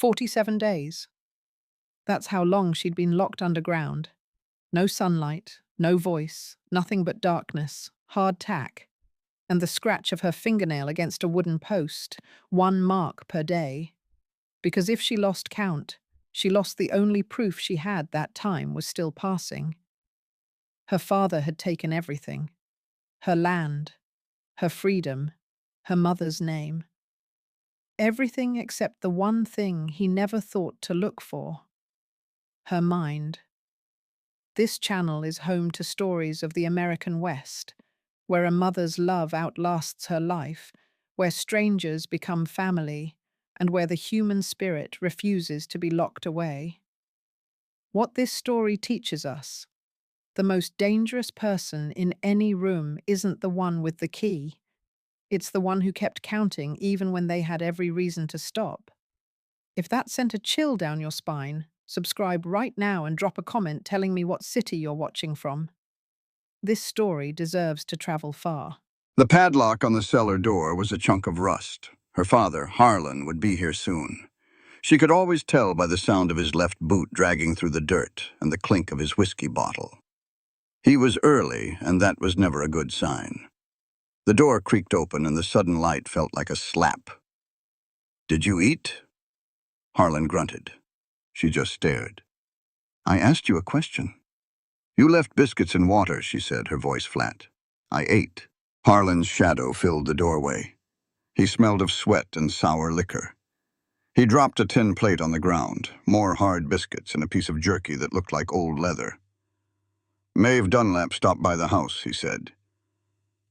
47 days. That's how long she'd been locked underground. No sunlight, no voice, nothing but darkness, hard tack, and the scratch of her fingernail against a wooden post, 1 mark per day. Because if she lost count, she lost the only proof she had that time was still passing. Her father had taken everything. Her land, her freedom, her mother's name. Everything except the one thing he never thought to look for. Her mind. This channel is home to stories of the American West, where a mother's love outlasts her life, where strangers become family, and where the human spirit refuses to be locked away. What this story teaches us: the most dangerous person in any room isn't the one with the key. It's the one who kept counting even when they had every reason to stop. If that sent a chill down your spine, subscribe right now and drop a comment telling me what city you're watching from. This story deserves to travel far. The padlock on the cellar door was a chunk of rust. Her father, Harlan, would be here soon. She could always tell by the sound of his left boot dragging through the dirt and the clink of his whiskey bottle. He was early, and that was never a good sign. The door creaked open, and the sudden light felt like a slap. "Did you eat?" Harlan grunted. She just stared. "I asked you a question." "You left biscuits and water," she said, her voice flat. "I ate." Harlan's shadow filled the doorway. He smelled of sweat and sour liquor. He dropped a tin plate on the ground, more hard biscuits and a piece of jerky that looked like old leather. "Maeve Dunlap stopped by the house," he said.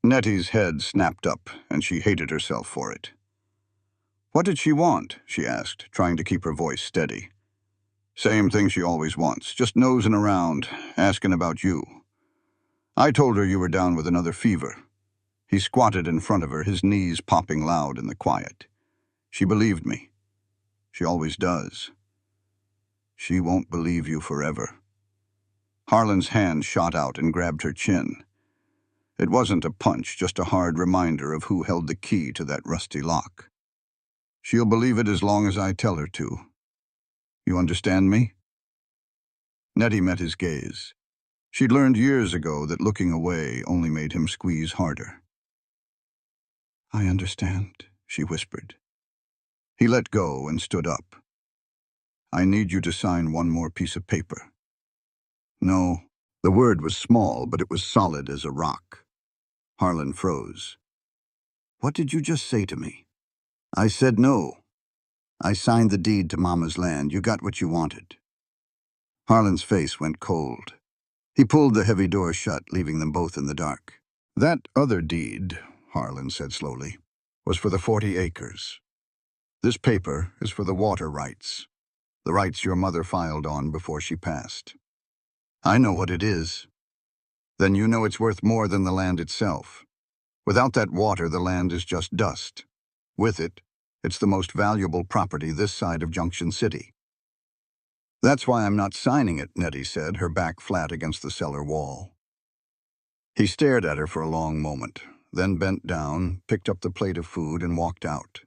Nettie's head snapped up, and she hated herself for it. "What did she want?" she asked, trying to keep her voice steady. "Same thing she always wants, just nosing around, asking about you. I told her you were down with another fever." He squatted in front of her, his knees popping loud in the quiet. "She believed me. She always does. She won't believe you forever." Harlan's hand shot out and grabbed her chin. It wasn't a punch, just a hard reminder of who held the key to that rusty lock. "She'll believe it as long as I tell her to. You understand me?" Nettie met his gaze. She'd learned years ago that looking away only made him squeeze harder. "I understand," she whispered. He let go and stood up. "I need you to sign one more piece of paper." "No." The word was small, but it was solid as a rock. Harlan froze. "What did you just say to me?" "I said no. I signed the deed to Mama's land. You got what you wanted." Harlan's face went cold. He pulled the heavy door shut, leaving them both in the dark. "That other deed," Harlan said slowly, "was for the 40 acres. This paper is for the water rights, the rights your mother filed on before she passed." "I know what it is." "Then you know it's worth more than the land itself. Without that water, the land is just dust. With it, it's the most valuable property this side of Junction City." "That's why I'm not signing it," Nettie said, her back flat against the cellar wall. He stared at her for a long moment, then bent down, picked up the plate of food, and walked out.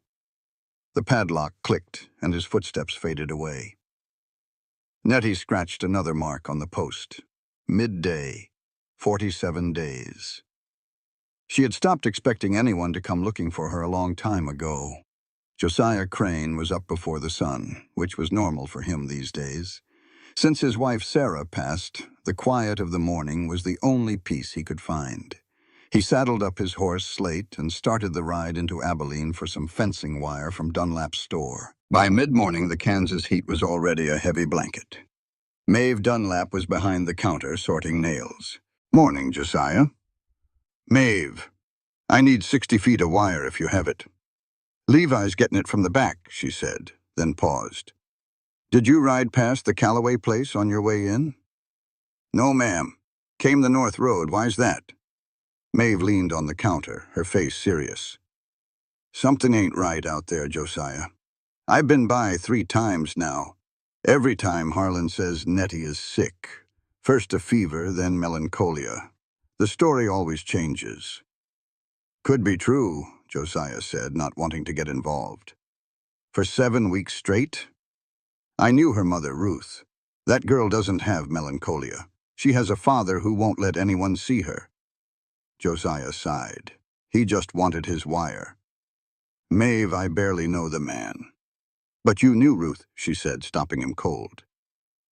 The padlock clicked, and his footsteps faded away. Nettie scratched another mark on the post. Midday, 47 days. She had stopped expecting anyone to come looking for her a long time ago. Josiah Crane was up before the sun, which was normal for him these days. Since his wife Sarah passed, the quiet of the morning was the only peace he could find. He saddled up his horse, Slate, and started the ride into Abilene for some fencing wire from Dunlap's store. By mid-morning, the Kansas heat was already a heavy blanket. Maeve Dunlap was behind the counter, sorting nails. "Morning, Josiah." "Maeve, I need 60 feet of wire if you have it." "Levi's getting it from the back," she said, then paused. "Did you ride past the Calloway place on your way in?" "No, ma'am. Came the North Road. Why's that?" Maeve leaned on the counter, her face serious. "Something ain't right out there, Josiah. I've been by 3 times now. Every time Harlan says Nettie is sick. First a fever, then melancholia. The story always changes." "Could be true," Josiah said, not wanting to get involved. "For 7 weeks straight? I knew her mother, Ruth. That girl doesn't have melancholia. She has a father who won't let anyone see her. Josiah sighed. He just wanted his wire. Maeve, I barely know the man. But you knew Ruth, she said, stopping him cold.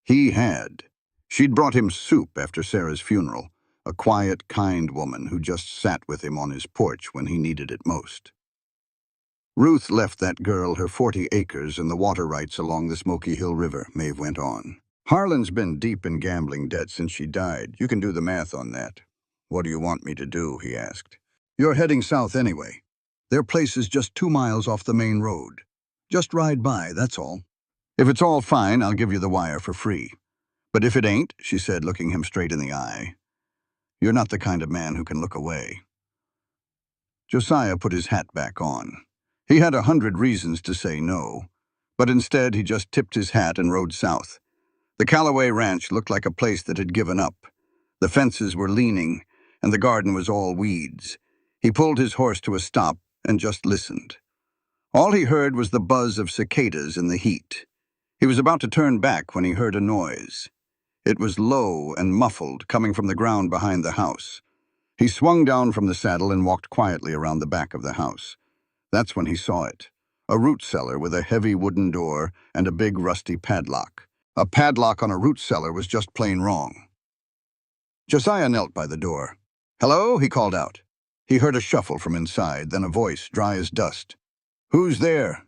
He had. She'd brought him soup after Sarah's funeral, a quiet, kind woman who just sat with him on his porch when he needed it most. Ruth left that girl her 40 acres and the water rights along the Smoky Hill River, Maeve went on. Harlan's been deep in gambling debt since she died. You can do the math on that. What do you want me to do? He asked. You're heading south anyway. Their place is just 2 miles off the main road. Just ride by, that's all. If it's all fine, I'll give you the wire for free. But if it ain't, she said, looking him straight in the eye, you're not the kind of man who can look away. Josiah put his hat back on. He had 100 reasons to say no, but instead he just tipped his hat and rode south. The Callaway Ranch looked like a place that had given up. The fences were leaning, and the garden was all weeds. He pulled his horse to a stop and just listened. All he heard was the buzz of cicadas in the heat. He was about to turn back when he heard a noise. It was low and muffled, coming from the ground behind the house. He swung down from the saddle and walked quietly around the back of the house. That's when he saw it. A root cellar with a heavy wooden door and a big rusty padlock. A padlock on a root cellar was just plain wrong. Josiah knelt by the door. "Hello?" he called out. He heard a shuffle from inside, then a voice, dry as dust. "Who's there?"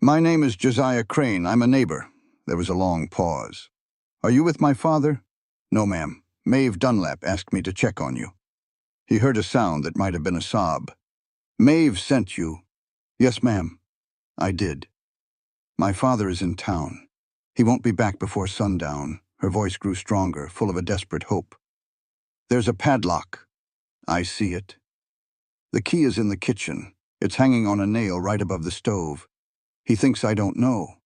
"My name is Josiah Crane. I'm a neighbor." There was a long pause. "Are you with my father?" "No, ma'am. Maeve Dunlap asked me to check on you." He heard a sound that might have been a sob. "Maeve sent you." "Yes, ma'am. I did. My father is in town. He won't be back before sundown." Her voice grew stronger, full of a desperate hope. "There's a padlock." "I see it. The key is in the kitchen. It's hanging on a nail right above the stove. He thinks I don't know."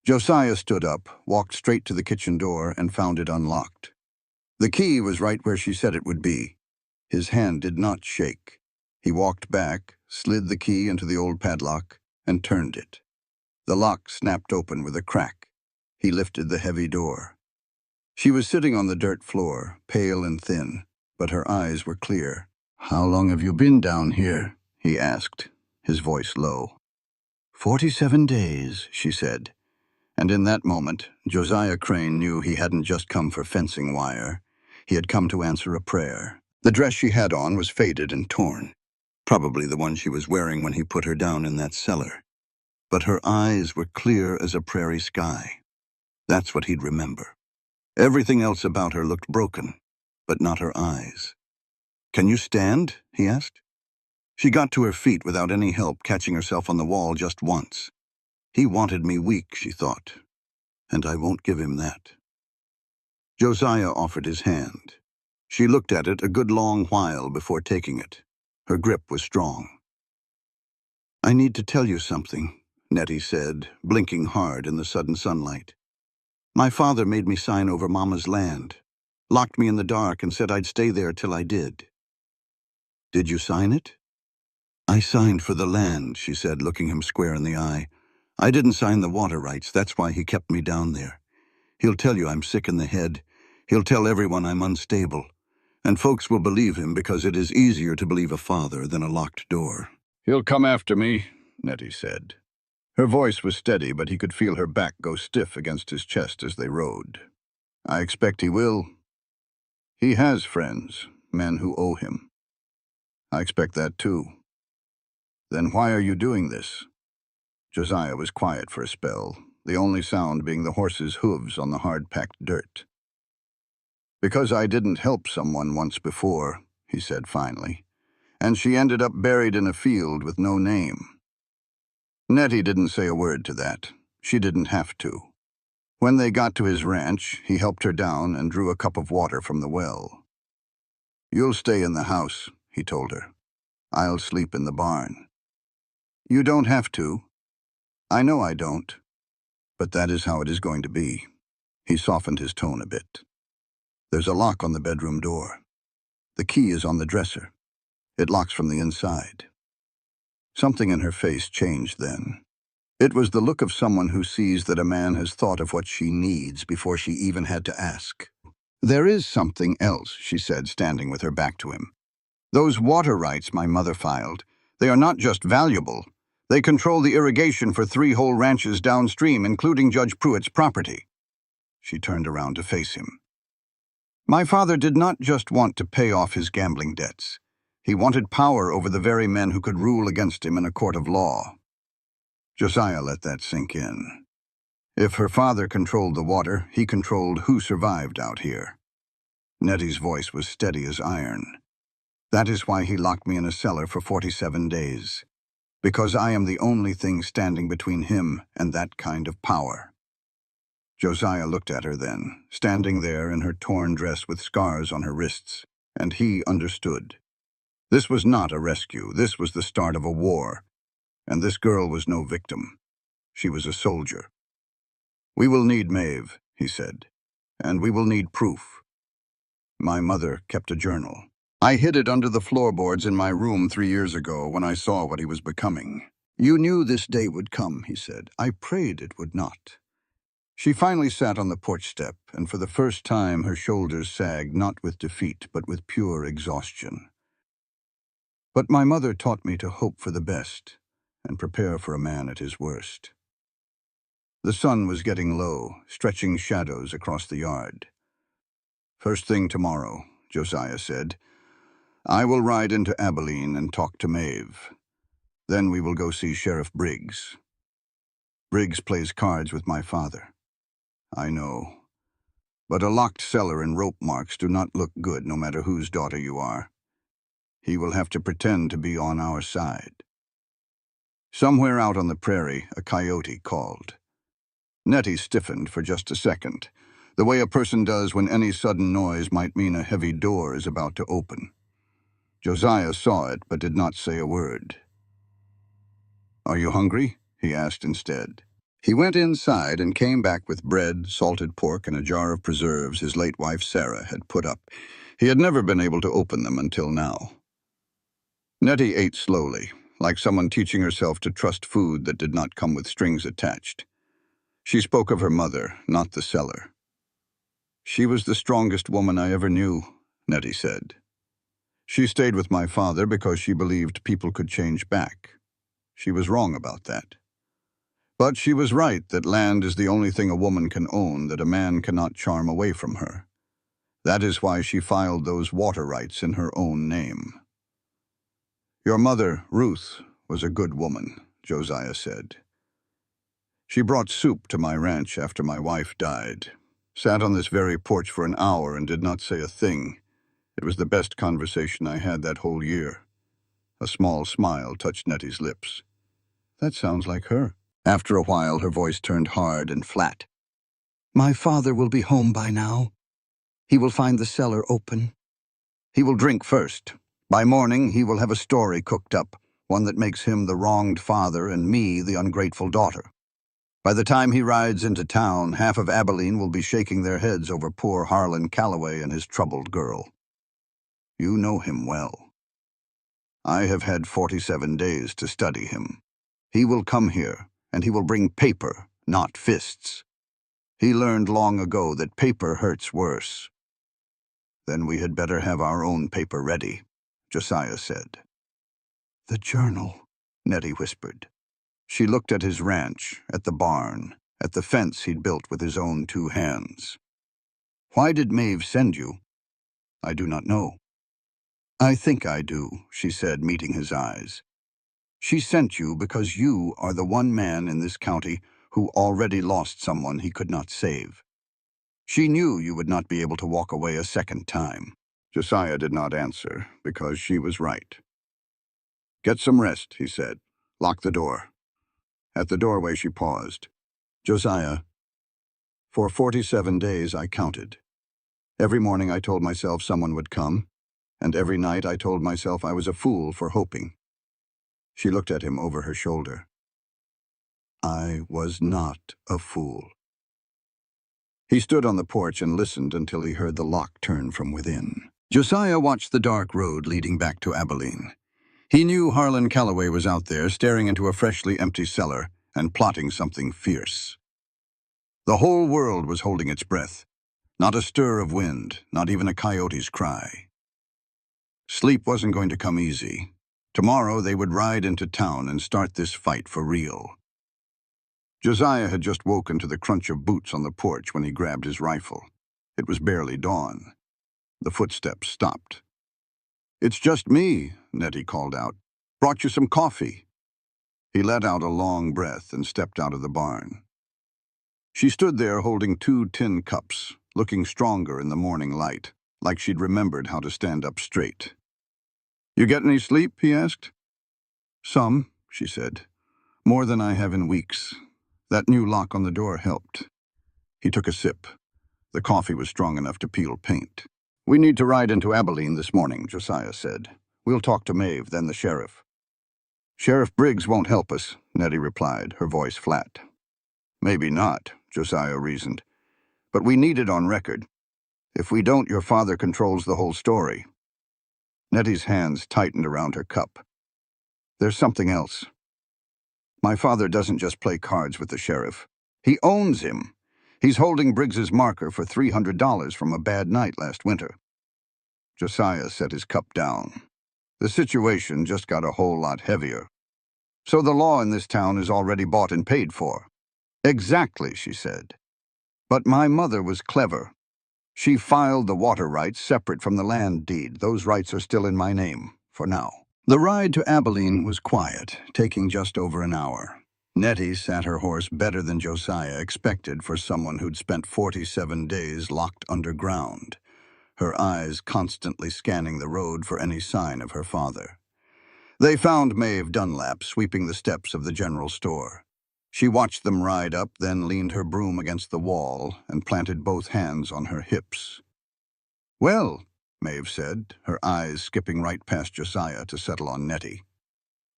Josiah stood up, walked straight to the kitchen door, and found it unlocked. The key was right where she said it would be. His hand did not shake. He walked back, slid the key into the old padlock, and turned it. The lock snapped open with a crack. He lifted the heavy door. She was sitting on the dirt floor, pale and thin, but her eyes were clear. "How long have you been down here?" he asked, his voice low. 47 days, she said. And in that moment, Josiah Crane knew he hadn't just come for fencing wire. He had come to answer a prayer. The dress she had on was faded and torn, probably the one she was wearing when he put her down in that cellar. But her eyes were clear as a prairie sky. That's what he'd remember. Everything else about her looked broken, but not her eyes. "Can you stand?" he asked. She got to her feet without any help, catching herself on the wall just once. He wanted me weak, she thought, and I won't give him that. Josiah offered his hand. She looked at it a good long while before taking it. Her grip was strong. "I need to tell you something," Nettie said, blinking hard in the sudden sunlight. "My father made me sign over Mama's land, locked me in the dark and said I'd stay there till I did." "Did you sign it?" "I signed for the land," she said, looking him square in the eye. "I didn't sign the water rights. That's why he kept me down there. He'll tell you I'm sick in the head. He'll tell everyone I'm unstable. And folks will believe him because it is easier to believe a father than a locked door." "He'll come after me," Nettie said. Her voice was steady, but he could feel her back go stiff against his chest as they rode. "I expect he will. He has friends, men who owe him. I expect that too." "Then why are you doing this?" Josiah was quiet for a spell, the only sound being the horse's hooves on the hard-packed dirt. "Because I didn't help someone once before," he said finally, "and she ended up buried in a field with no name." Nettie didn't say a word to that. She didn't have to. When they got to his ranch, he helped her down and drew a cup of water from the well. "You'll stay in the house," he told her. "I'll sleep in the barn." "You don't have to." "I know I don't. But that is how it is going to be." He softened his tone a bit. "There's a lock on the bedroom door. The key is on the dresser. It locks from the inside." Something in her face changed then. It was the look of someone who sees that a man has thought of what she needs before she even had to ask. "There is something else," she said, standing with her back to him. "Those water rights my mother filed, they are not just valuable. They control the irrigation for 3 whole ranches downstream, including Judge Pruitt's property." She turned around to face him. "My father did not just want to pay off his gambling debts. He wanted power over the very men who could rule against him in a court of law." Josiah let that sink in. If her father controlled the water, he controlled who survived out here. Nettie's voice was steady as iron. "That is why he locked me in a cellar for 47 days. Because I am the only thing standing between him and that kind of power." Josiah looked at her then, standing there in her torn dress with scars on her wrists, and he understood. This was not a rescue, this was the start of a war, and this girl was no victim. She was a soldier. "We will need Maeve," he said, "and we will need proof." My mother kept a journal. "I hid it under the floorboards in my room 3 years ago when I saw what he was becoming." "You knew this day would come," he said. "I prayed it would not." She finally sat on the porch step, and for the first time her shoulders sagged not with defeat, but with pure exhaustion. "But my mother taught me to hope for the best and prepare for a man at his worst." The sun was getting low, stretching shadows across the yard. "First thing tomorrow," Josiah said, "I will ride into Abilene and talk to Maeve. Then we will go see Sheriff Briggs. Briggs plays cards with my father. I know. But a locked cellar and rope marks do not look good no matter whose daughter you are. He will have to pretend to be on our side." Somewhere out on the prairie, a coyote called. Nettie stiffened for just a second, the way a person does when any sudden noise might mean a heavy door is about to open. Josiah saw it, but did not say a word. "Are you hungry?" he asked instead. He went inside and came back with bread, salted pork, and a jar of preserves his late wife Sarah had put up. He had never been able to open them until now. Nettie ate slowly, like someone teaching herself to trust food that did not come with strings attached. She spoke of her mother, not the cellar. "She was the strongest woman I ever knew," Nettie said. "She stayed with my father because she believed people could change back. She was wrong about that. But she was right that land is the only thing a woman can own that a man cannot charm away from her. That is why she filed those water rights in her own name." "Your mother, Ruth, was a good woman," Josiah said. "She brought soup to my ranch after my wife died. Sat on this very porch for an hour and did not say a thing. It was the best conversation I had that whole year." A small smile touched Nettie's lips. "That sounds like her." After a while, her voice turned hard and flat. "My father will be home by now. He will find the cellar open. He will drink first. By morning, he will have a story cooked up, one that makes him the wronged father and me the ungrateful daughter. By the time he rides into town, half of Abilene will be shaking their heads over poor Harlan Calloway and his troubled girl. You know him well. I have had 47 days to study him. He will come here, and he will bring paper, not fists. He learned long ago that paper hurts worse." "Then we had better have our own paper ready," Josiah said. "The journal," Nettie whispered. She looked at his ranch, at the barn, at the fence he'd built with his own 2 hands. "Why did Maeve send you?" "I do not know." "I think I do," she said, meeting his eyes. "She sent you because you are the one man in this county who already lost someone he could not save. She knew you would not be able to walk away a second time." Josiah did not answer, because she was right. "Get some rest," he said. "Lock the door." At the doorway she paused. "Josiah, for 47 days I counted. Every morning I told myself someone would come, and every night I told myself I was a fool for hoping." She looked at him over her shoulder. "I was not a fool." He stood on the porch and listened until he heard the lock turn from within. Josiah watched the dark road leading back to Abilene. He knew Harlan Calloway was out there, staring into a freshly empty cellar, and plotting something fierce. The whole world was holding its breath. Not a stir of wind, not even a coyote's cry. Sleep wasn't going to come easy. Tomorrow they would ride into town and start this fight for real. Josiah had just woken to the crunch of boots on the porch when he grabbed his rifle. It was barely dawn. The footsteps stopped. "It's just me," Nettie called out. "Brought you some coffee." He let out a long breath and stepped out of the barn. She stood there holding 2 tin cups, looking stronger in the morning light, like she'd remembered how to stand up straight. "You get any sleep?" he asked. "Some," she said. "More than I have in weeks. That new lock on the door helped." He took a sip. The coffee was strong enough to peel paint. "We need to ride into Abilene this morning," Josiah said. "We'll talk to Maeve, then the sheriff." "Sheriff Briggs won't help us," Nettie replied, her voice flat. "Maybe not," Josiah reasoned. "But we need it on record. If we don't, your father controls the whole story." Nettie's hands tightened around her cup. "There's something else. My father doesn't just play cards with the sheriff. He owns him. He's holding Briggs's marker for $300 from a bad night last winter." Josiah set his cup down. The situation just got a whole lot heavier. "So the law in this town is already bought and paid for." "Exactly," she said. "But my mother was clever. She filed the water rights separate from the land deed. Those rights are still in my name, for now." The ride to Abilene was quiet, taking just over an hour. Nettie sat her horse better than Josiah expected for someone who'd spent 47 days locked underground, her eyes constantly scanning the road for any sign of her father. They found Maeve Dunlap sweeping the steps of the general store. She watched them ride up, then leaned her broom against the wall and planted both hands on her hips. "Well," Maeve said, her eyes skipping right past Josiah to settle on Nettie.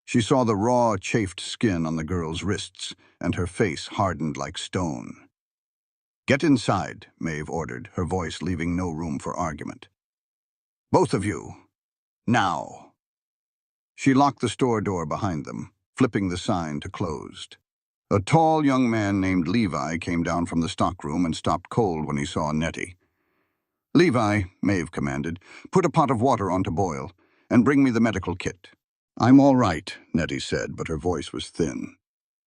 She saw the raw, chafed skin on the girl's wrists, and her face hardened like stone. "Get inside," Maeve ordered, her voice leaving no room for argument. "Both of you. Now." She locked the store door behind them, flipping the sign to closed. A tall young man named Levi came down from the stockroom and stopped cold when he saw Nettie. "Levi," Maeve commanded, "put a pot of water on to boil, and bring me the medical kit." "I'm all right," Nettie said, but her voice was thin.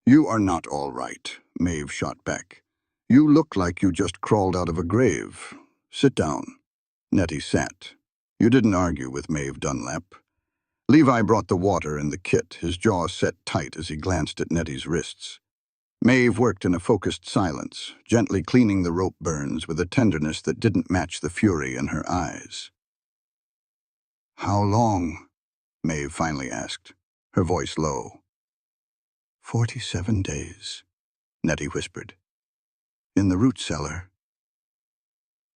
"You are not all right," Maeve shot back. "You look like you just crawled out of a grave. Sit down." Nettie sat. You didn't argue with Maeve Dunlap. Levi brought the water and the kit, his jaw set tight as he glanced at Nettie's wrists. Maeve worked in a focused silence, gently cleaning the rope burns with a tenderness that didn't match the fury in her eyes. "How long?" Maeve finally asked, her voice low. 47 days, Nettie whispered. "In the root cellar."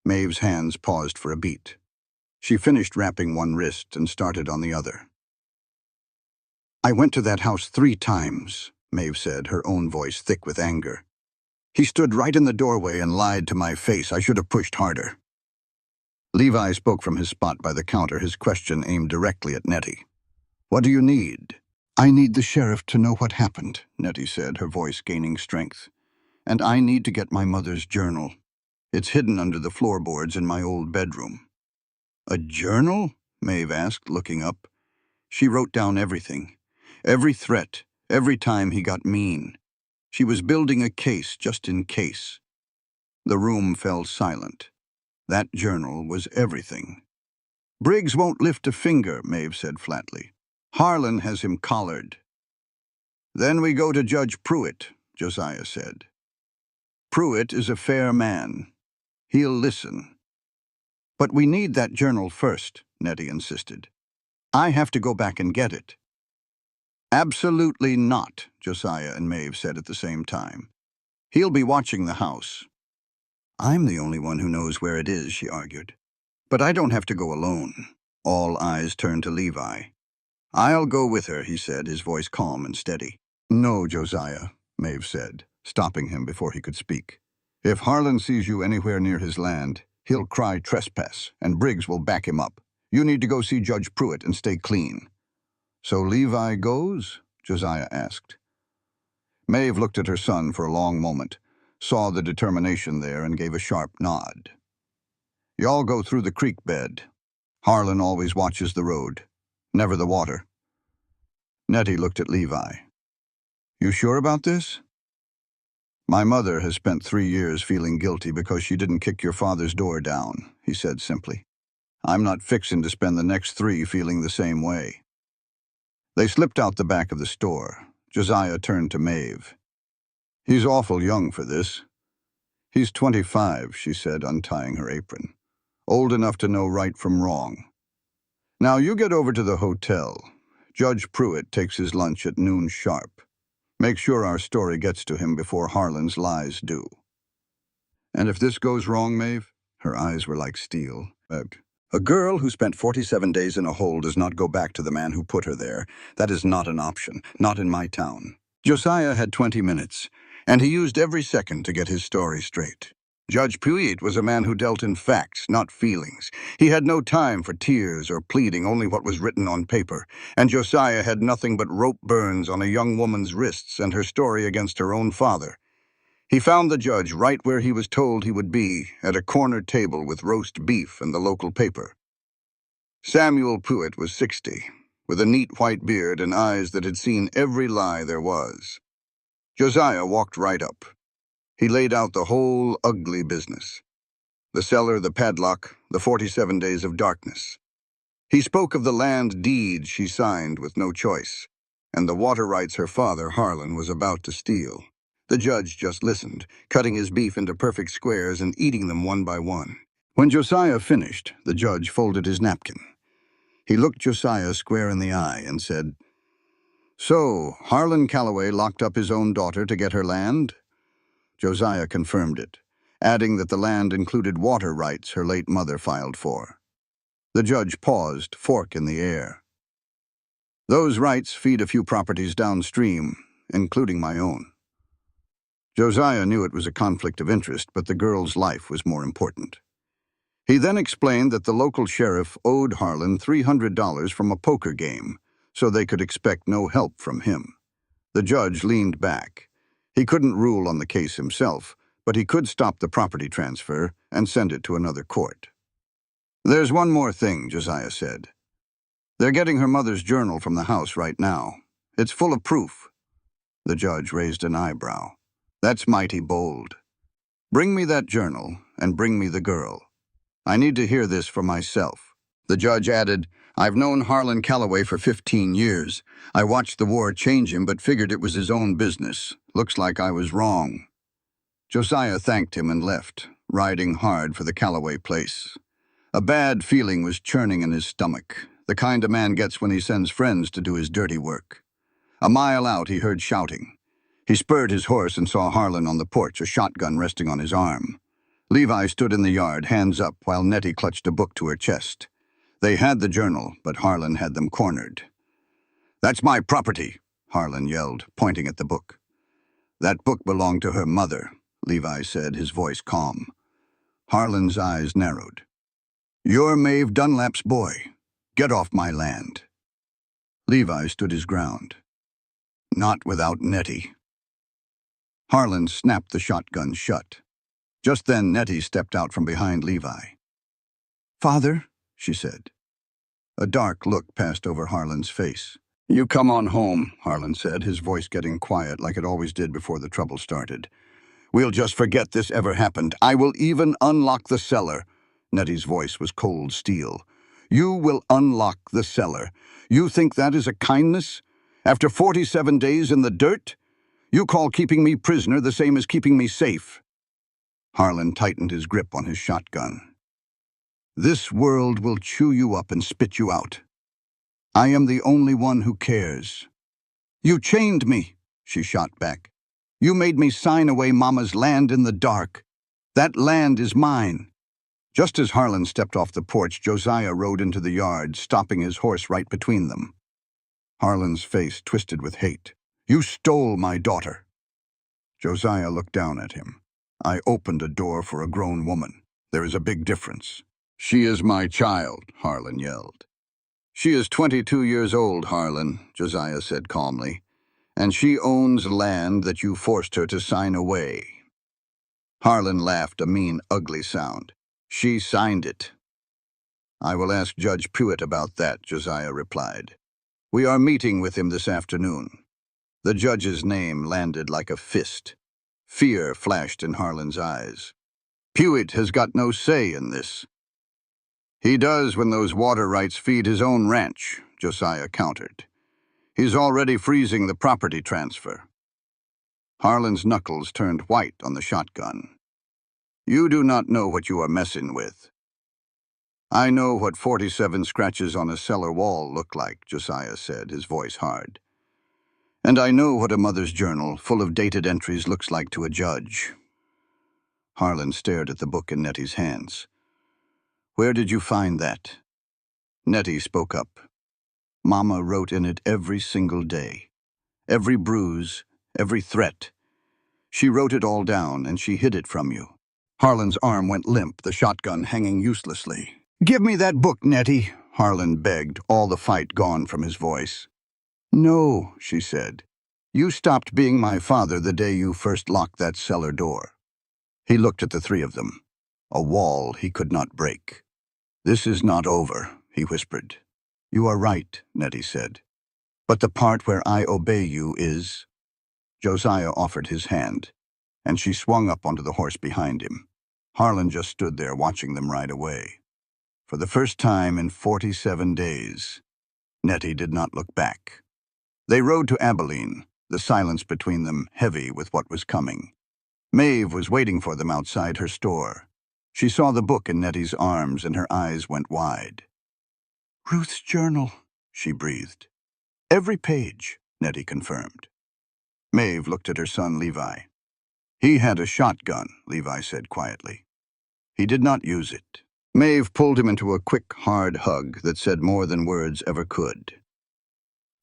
Maeve's hands paused for a beat. She finished wrapping one wrist and started on the other. "I went to that house 3 times, Maeve said, her own voice thick with anger. "He stood right in the doorway and lied to my face. I should have pushed harder." Levi spoke from his spot by the counter, his question aimed directly at Nettie. "What do you need?" "I need the sheriff to know what happened," Nettie said, her voice gaining strength. "And I need to get my mother's journal. It's hidden under the floorboards in my old bedroom." "A journal?" Maeve asked, looking up. "She wrote down everything. Every threat, every time he got mean. She was building a case just in case." The room fell silent. That journal was everything. "Briggs won't lift a finger," Maeve said flatly. "Harlan has him collared." "Then we go to Judge Pruitt," Josiah said. "Pruitt is a fair man. He'll listen." "But we need that journal first," Nettie insisted. "I have to go back and get it." "Absolutely not," Josiah and Maeve said at the same time. "He'll be watching the house." "I'm the only one who knows where it is," she argued. "But I don't have to go alone." All eyes turned to Levi. "I'll go with her," he said, his voice calm and steady. "No, Josiah," Maeve said, stopping him before he could speak. "If Harlan sees you anywhere near his land, he'll cry trespass, and Briggs will back him up. You need to go see Judge Pruitt and stay clean." "So Levi goes?" Josiah asked. Maeve looked at her son for a long moment, saw the determination there, and gave a sharp nod. "Y'all go through the creek bed. Harlan always watches the road, never the water." Nettie looked at Levi. "You sure about this?" "My mother has spent 3 years feeling guilty because she didn't kick your father's door down," he said simply. "I'm not fixin' to spend the next 3 feeling the same way." They slipped out the back of the store. Josiah turned to Maeve. "He's awful young for this." "He's 25, she said, untying her apron. "Old enough to know right from wrong. Now you get over to the hotel. Judge Pruitt takes his lunch at noon sharp. Make sure our story gets to him before Harlan's lies do." "And if this goes wrong, Maeve?" Her eyes were like steel. "A girl who spent 47 days in a hole does not go back to the man who put her there. That is not an option, not in my town." Josiah had 20 minutes, and he used every second to get his story straight. Judge Pruitt was a man who dealt in facts, not feelings. He had no time for tears or pleading, only what was written on paper. And Josiah had nothing but rope burns on a young woman's wrists and her story against her own father. He found the judge right where he was told he would be, at a corner table with roast beef and the local paper. Samuel Pruitt was 60, with a neat white beard and eyes that had seen every lie there was. Josiah walked right up. He laid out the whole ugly business. The cellar, the padlock, the 47 days of darkness. He spoke of the land deed she signed with no choice, and the water rights her father, Harlan, was about to steal. The judge just listened, cutting his beef into perfect squares and eating them one by one. When Josiah finished, the judge folded his napkin. He looked Josiah square in the eye and said, "So, Harlan Calloway locked up his own daughter to get her land?" Josiah confirmed it, adding that the land included water rights her late mother filed for. The judge paused, fork in the air. "Those rights feed a few properties downstream, including my own." Josiah knew it was a conflict of interest, but the girl's life was more important. He then explained that the local sheriff owed Harlan $300 from a poker game, so they could expect no help from him. The judge leaned back. He couldn't rule on the case himself, but he could stop the property transfer and send it to another court. "There's one more thing," Josiah said. "They're getting her mother's journal from the house right now. It's full of proof." The judge raised an eyebrow. "That's mighty bold. Bring me that journal, and bring me the girl. I need to hear this for myself." The judge added, "I've known Harlan Calloway for 15 years. I watched the war change him, but figured it was his own business. Looks like I was wrong." Josiah thanked him and left, riding hard for the Calloway place. A bad feeling was churning in his stomach, the kind a man gets when he sends friends to do his dirty work. A mile out, he heard shouting. He spurred his horse and saw Harlan on the porch, a shotgun resting on his arm. Levi stood in the yard, hands up, while Nettie clutched a book to her chest. They had the journal, but Harlan had them cornered. "That's my property," Harlan yelled, pointing at the book. "That book belonged to her mother," Levi said, his voice calm. Harlan's eyes narrowed. "You're Maeve Dunlap's boy. Get off my land." Levi stood his ground. "Not without Nettie." Harlan snapped the shotgun shut. Just then Nettie stepped out from behind Levi. "Father," she said. A dark look passed over Harlan's face. "You come on home," Harlan said, his voice getting quiet like it always did before the trouble started. "We'll just forget this ever happened. I will even unlock the cellar." Nettie's voice was cold steel. "You will unlock the cellar. You think that is a kindness? After 47 days in the dirt? You call keeping me prisoner the same as keeping me safe." Harlan tightened his grip on his shotgun. "This world will chew you up and spit you out. I am the only one who cares." "You chained me," she shot back. "You made me sign away Mama's land in the dark. That land is mine." Just as Harlan stepped off the porch, Josiah rode into the yard, stopping his horse right between them. Harlan's face twisted with hate. "You stole my daughter." Josiah looked down at him. "I opened a door for a grown woman. There is a big difference." "She is my child," Harlan yelled. "She is 22 years old, Harlan," Josiah said calmly, And she owns land that you forced her to sign away. Harlan laughed a mean, ugly sound. She signed it. I will ask Judge Pruitt about that, Josiah replied. We are meeting with him this afternoon. The judge's name landed like a fist. Fear flashed in Harlan's eyes. Pruitt has got no say in this. He does when those water rights feed his own ranch, Josiah countered. He's already freezing the property transfer. Harlan's knuckles turned white on the shotgun. You do not know what you are messing with. I know what 47 scratches on a cellar wall look like, Josiah said, his voice hard. And I know what a mother's journal full of dated entries looks like to a judge. Harlan stared at the book in Nettie's hands. Where did you find that? Nettie spoke up. Mama wrote in it every single day. Every bruise, every threat. She wrote it all down, and she hid it from you. Harlan's arm went limp, the shotgun hanging uselessly. Give me that book, Nettie, Harlan begged, all the fight gone from his voice. No, she said. You stopped being my father the day you first locked that cellar door. He looked at the three of them. A wall he could not break. This is not over, he whispered. You are right, Nettie said. But the part where I obey you is... Josiah offered his hand, and she swung up onto the horse behind him. Harlan just stood there watching them ride away. For the first time in 47 days, Nettie did not look back. They rode to Abilene, the silence between them heavy with what was coming. Maeve was waiting for them outside her store. She saw the book in Nettie's arms and her eyes went wide. Ruth's journal, she breathed. Every page, Nettie confirmed. Maeve looked at her son Levi. He had a shotgun, Levi said quietly. He did not use it. Maeve pulled him into a quick, hard hug that said more than words ever could.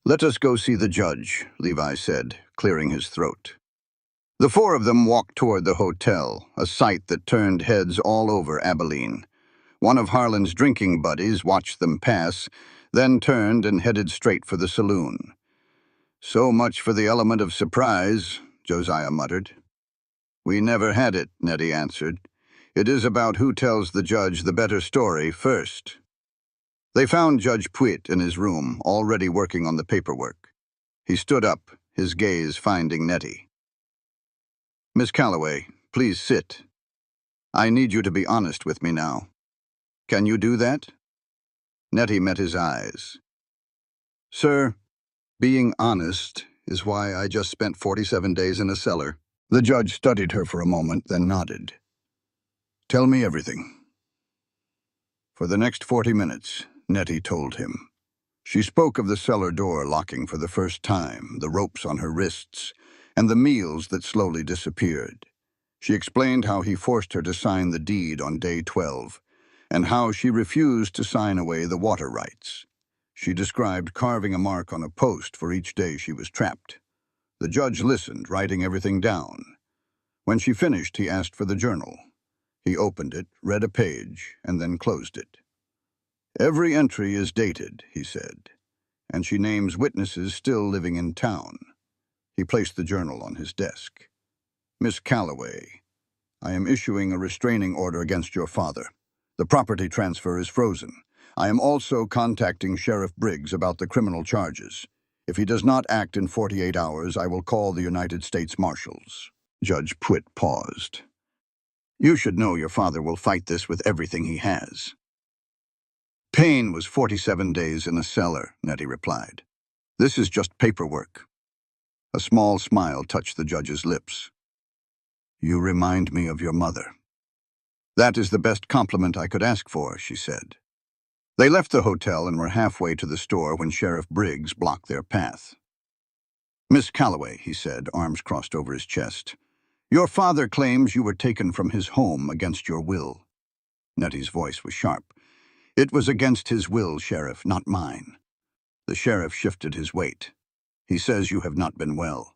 Let us go see the judge, Levi said, clearing his throat. The four of them walked toward the hotel, a sight that turned heads all over Abilene. One of Harlan's drinking buddies watched them pass, then turned and headed straight for the saloon. So much for the element of surprise, Josiah muttered. We never had it, Nettie answered. It is about who tells the judge the better story first. They found Judge Pruitt in his room, already working on the paperwork. He stood up, his gaze finding Nettie. Miss Calloway, please sit. I need you to be honest with me now. Can you do that? Nettie met his eyes. Sir, being honest is why I just spent 47 days in a cellar. The judge studied her for a moment, then nodded. Tell me everything. For the next 40 minutes, Nettie told him. She spoke of the cellar door locking for the first time, the ropes on her wrists, and the meals that slowly disappeared. She explained how he forced her to sign the deed on day 12, and how she refused to sign away the water rights. She described carving a mark on a post for each day she was trapped. The judge listened, writing everything down. When she finished, he asked for the journal. He opened it, read a page, and then closed it. Every entry is dated, he said, and she names witnesses still living in town. He placed the journal on his desk. Miss Calloway, I am issuing a restraining order against your father. The property transfer is frozen. I am also contacting Sheriff Briggs about the criminal charges. If he does not act in 48 hours, I will call the United States Marshals. Judge Pruitt paused. You should know your father will fight this with everything he has. Payne was 47 days in a cellar, Nettie replied. This is just paperwork. A small smile touched the judge's lips. You remind me of your mother. That is the best compliment I could ask for, she said. They left the hotel and were halfway to the store when Sheriff Briggs blocked their path. Miss Calloway, he said, arms crossed over his chest. Your father claims you were taken from his home against your will. Nettie's voice was sharp. It was against his will, Sheriff, not mine. The sheriff shifted his weight. He says you have not been well.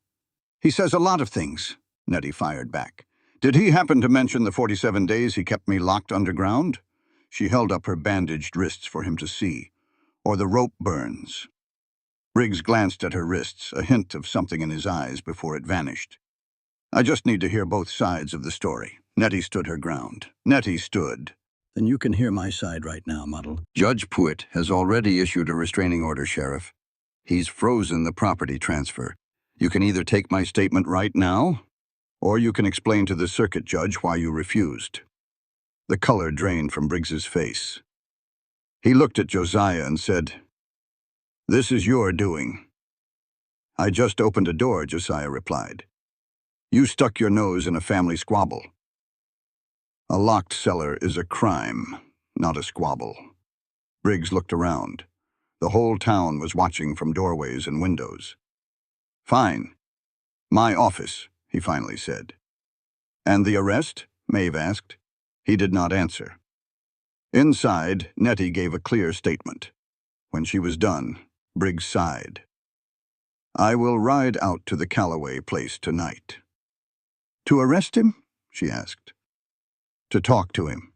He says a lot of things, Nettie fired back. Did he happen to mention the 47 days he kept me locked underground? She held up her bandaged wrists for him to see. Or the rope burns. Briggs glanced at her wrists, a hint of something in his eyes before it vanished. I just need to hear both sides of the story. Nettie stood her ground. Nettie stood. Then you can hear my side right now, Muddle. Judge Pruitt has already issued a restraining order, Sheriff. He's frozen the property transfer. You can either take my statement right now, or you can explain to the circuit judge why you refused. The color drained from Briggs's face. He looked at Josiah and said, "This is your doing." "I just opened a door," Josiah replied. "You stuck your nose in a family squabble." A locked cellar is a crime, not a squabble. Briggs looked around. The whole town was watching from doorways and windows. "Fine. My office," he finally said. "And the arrest?" Maeve asked. He did not answer. Inside, Nettie gave a clear statement. When she was done, Briggs sighed. "I will ride out to the Calloway place tonight." "To arrest him?" she asked. "To talk to him."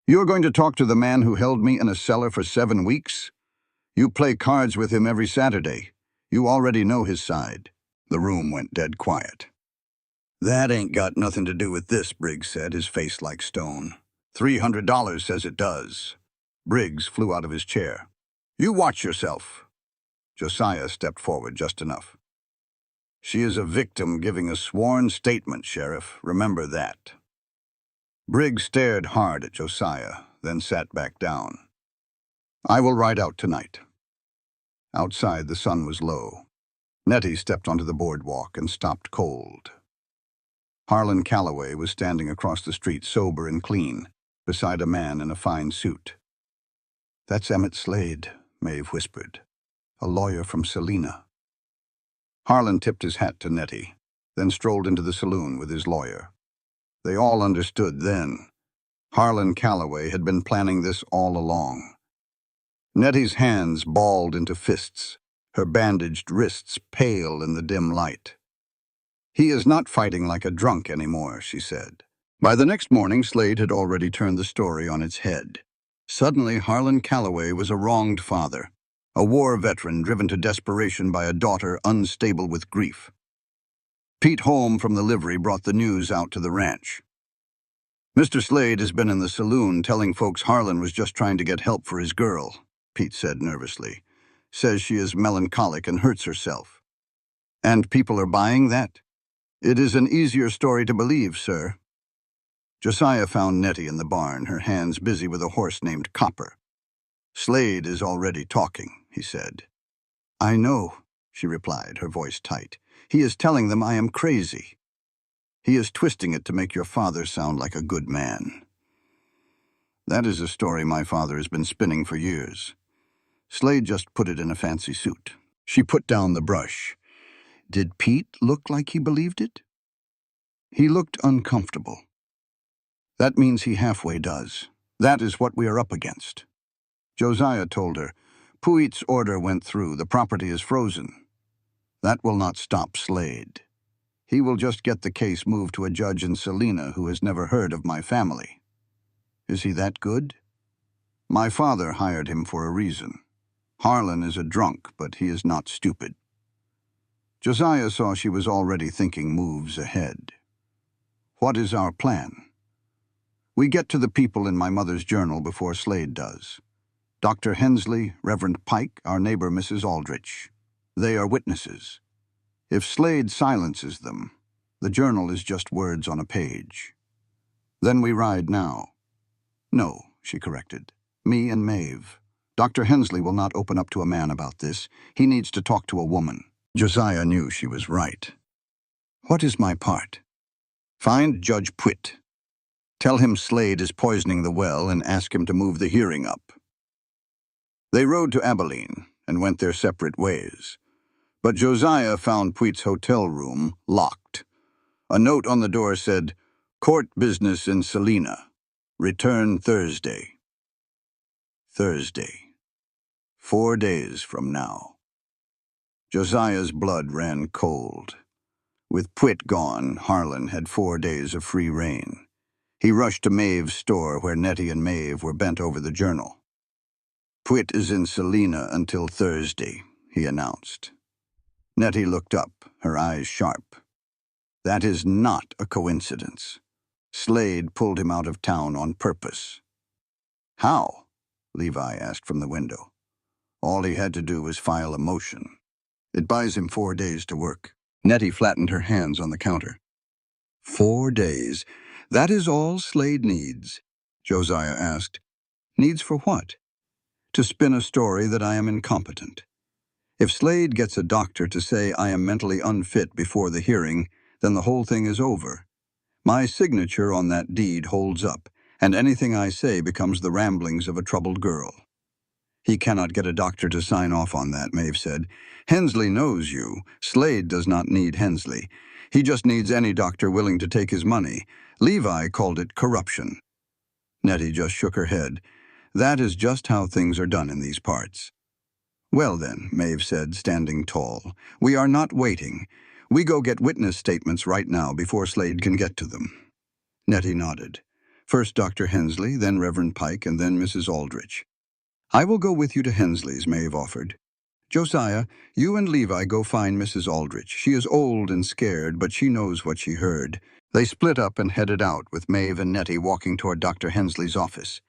"You're going to talk to the man who held me in a cellar for 7 weeks? You play cards with him every Saturday. You already know his side." The room went dead quiet. "That ain't got nothing to do with this," Briggs said, his face like stone. $300 says it does." Briggs flew out of his chair. "You watch yourself." Josiah stepped forward just enough. "She is a victim giving a sworn statement, Sheriff. Remember that." Briggs stared hard at Josiah, then sat back down. "I will ride out tonight." Outside, the sun was low. Nettie stepped onto the boardwalk and stopped cold. Harlan Calloway was standing across the street, sober and clean, beside a man in a fine suit. "That's Emmett Slade," Maeve whispered. "A lawyer from Selena." Harlan tipped his hat to Nettie, then strolled into the saloon with his lawyer. They all understood then. Harlan Calloway had been planning this all along. Nettie's hands balled into fists, her bandaged wrists pale in the dim light. "He is not fighting like a drunk anymore," she said. By the next morning, Slade had already turned the story on its head. Suddenly, Harlan Calloway was a wronged father, a war veteran driven to desperation by a daughter unstable with grief. Pete Holm from the livery brought the news out to the ranch. "Mr. Slade has been in the saloon telling folks Harlan was just trying to get help for his girl," Pete said nervously. "Says she is melancholic and hurts herself." "And people are buying that?" "It is an easier story to believe, sir." Josiah found Nettie in the barn, her hands busy with a horse named Copper. "Slade is already talking," he said. "I know," she replied, her voice tight. "He is telling them I am crazy. He is twisting it to make your father sound like a good man." "That is a story my father has been spinning for years. Slade just put it in a fancy suit." She put down the brush. "Did Pete look like he believed it?" "He looked uncomfortable." "That means he halfway does. That is what we are up against." Josiah told her, "Pruitt's order went through. The property is frozen. That will not stop Slade. He will just get the case moved to a judge in Selena who has never heard of my family. Is he that good? My father hired him for a reason. Harlan is a drunk, but he is not stupid." Josiah saw she was already thinking moves ahead. "What is our plan?" "We get to the people in my mother's journal before Slade does. Dr. Hensley, Reverend Pike, our neighbor Mrs. Aldrich. They are witnesses. If Slade silences them, the journal is just words on a page. Then we ride now." "No," she corrected. "Me and Maeve. Dr. Hensley will not open up to a man about this. He needs to talk to a woman." Josiah knew she was right. "What is my part?" "Find Judge Pruitt. Tell him Slade is poisoning the well and ask him to move the hearing up." They rode to Abilene and went their separate ways. But Josiah found Pruitt's hotel room locked. A note on the door said, "Court business in Selena. Return Thursday." Thursday. 4 days from now. Josiah's blood ran cold. With Pruitt gone, Harlan had 4 days of free rein. He rushed to Maeve's store where Nettie and Maeve were bent over the journal. "Pruitt is in Selena until Thursday," he announced. Nettie looked up, her eyes sharp. That is not a coincidence. Slade pulled him out of town on purpose. How? Levi asked from the window. All he had to do was file a motion. It buys him 4 days to work. Nettie flattened her hands on the counter. 4 days. That is all Slade needs, Josiah asked. Needs for what? To spin a story that I am incompetent. If Slade gets a doctor to say I am mentally unfit before the hearing, then the whole thing is over. My signature on that deed holds up, and anything I say becomes the ramblings of a troubled girl. He cannot get a doctor to sign off on that, Maeve said. Hensley knows you. Slade does not need Hensley. He just needs any doctor willing to take his money. Levi called it corruption. Nettie just shook her head. That is just how things are done in these parts. Well then, Maeve said, standing tall, we are not waiting. We go get witness statements right now before Slade can get to them. Nettie nodded. First Dr. Hensley, then Reverend Pike, and then Mrs. Aldrich. I will go with you to Hensley's, Maeve offered. Josiah, you and Levi go find Mrs. Aldrich. She is old and scared, but she knows what she heard. They split up and headed out, with Maeve and Nettie walking toward Dr. Hensley's office.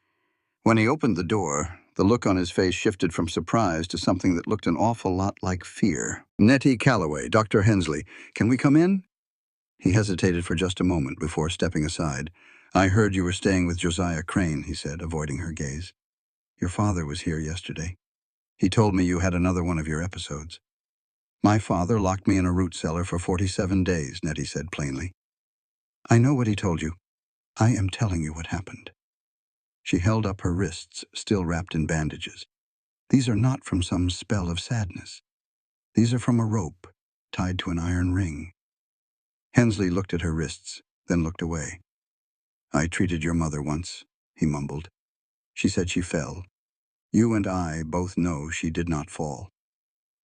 When he opened the door, the look on his face shifted from surprise to something that looked an awful lot like fear. Nettie Calloway, Dr. Hensley, can we come in? He hesitated for just a moment before stepping aside. I heard you were staying with Josiah Crane, he said, avoiding her gaze. Your father was here yesterday. He told me you had another one of your episodes. My father locked me in a root cellar for 47 days, Nettie said plainly. I know what he told you. I am telling you what happened. She held up her wrists, still wrapped in bandages. These are not from some spell of sadness. These are from a rope, tied to an iron ring. Hensley looked at her wrists, then looked away. I treated your mother once, he mumbled. She said she fell. You and I both know she did not fall.